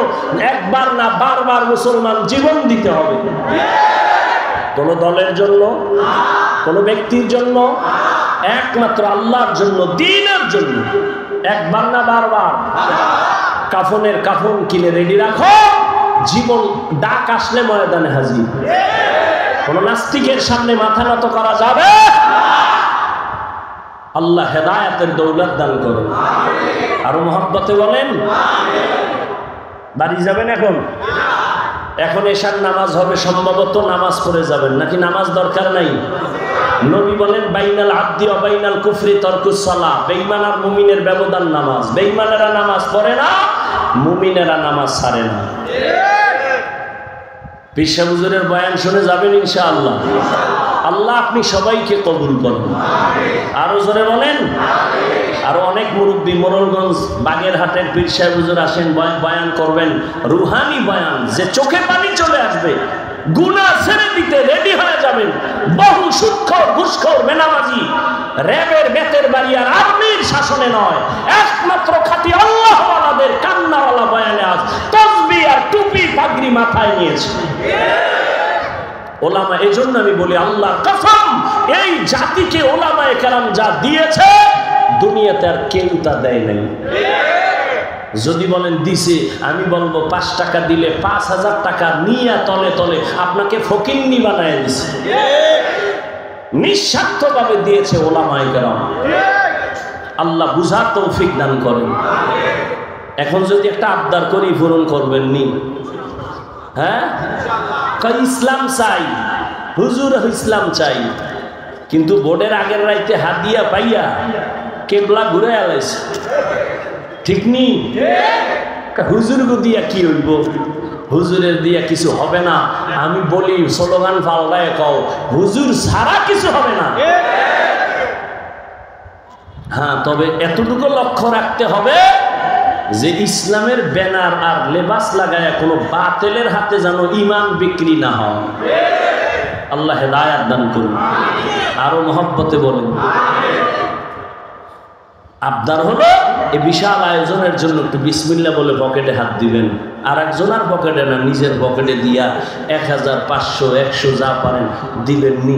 একবার না বারবার মুসলমান জীবন দিতে হবে। কোন দলের জন্য, কোন ব্যক্তির জন্য, একমাত্র আল্লাহর জন্য, দ্বীনের জন্য। একবার না বারবার। কাফনের কাফন কিনে রেডি রাখো, জীবন ডাক আসলে ময়দানে হাজির। কোন নাস্তিকের সামনে মাথা নত করা যাবে? আল্লাহ হেদায়েতের দৌলত দান করুন। আরো মহব্বতে বলেন। বাড়ি যাবেন এখন? এখন এশার নামাজ হবে, সম্ভবত নামাজ পড়ে যাবেন, নাকি নামাজ দরকার নাই? নবী বলেন, বাইনাল আবদি ওয়া বাইনাল কুফরি তারকুস সালাহ। বেঈমান আর মুমিনের ব্যবধান নামাজ। বেঈমানেরা নামাজ পড়ে না, মুমিনেরা নামাজ ছাড়ে না। পীর সাহেব হুজুরের বয়ান শুনে যাবেন ইনশাআল্লাহ। আল্লাহ আপনি সবাইকে কবুল করুন। আরো জোরে বলেন। আরো অনেক মুরব্বী, মোরলগঞ্জ, বাগেরহাটের পীর সাহেব হুজুর আসেন, বয়ান করবেন, রুহানি বয়ান, যে চোখে পানি চলে আসবে, গুনাহ ছেড়ে দিতে রেডি হয়ে যাবেন। বহু সুদখোর, ঘুষখোর, বেনামাজি র্যাবের বেতের বাড়ি আর আর্মির শাসনে নয়, একমাত্র খাঁটি আল্লাহওয়ালাদের কান্নাওয়ালা বয়ানে আজ তসবিহ আর টুপি পাগড়ি মাথায় নিয়েছে ওলামা। এজন্য আমি বলি, আল্লাহর কসম, এই জাতিকে ওলামায়ে কেরাম যা দিয়েছে, দুনিয়াতে আর কেউ তা দেয় নাই। যদি বলেন দিছে, আমি বলবো 5 টাকা দিলে 5000 টাকা নিয়ে তলে তলে আপনাকে ফকিন্নি বানায় দিছে। নিঃস্বার্থভাবে দিয়েছে ওলামায়ে কেরাম। আল্লাহ বুঝার তৌফিক দান করেন। এখন যদি একটা আবদার করি, পূরণ করবেন নি? হ্যাঁ, ইসলাম চাই হুজুর, ইসলাম চাই, কিন্তু বোর্ডের আগের রাইতে হাদিয়া পাইয়া কেবলা ঘুরে আলাইছে। ঠিক নি? হুজুর দিয়া কি হইব? হুজুরের দিয়া কিছু হবে না। আমি বলি স্লোগান পাল্টায় কও, হুজুর ছাড়া কিছু হবে না। হ্যাঁ, তবে এতটুকু লক্ষ্য রাখতে হবে যে ইসলামের ব্যানার আর লেবাস লাগায় কোনো বাতিলের হাতে যেন ঈমান বিক্রি না হয়। আল্লাহ হেদায়েত দান করুন। আরো মহব্বতে বলেন। আবদার হলো এই বিশাল আয়োজনের জন্য একটু বিসমিল্লাহ বলে পকেটে হাত দিবেন, আর একজনের পকেটে না, নিজের পকেটে দিয়া 1000, 500, 100 যা পারেন দিবেন নি।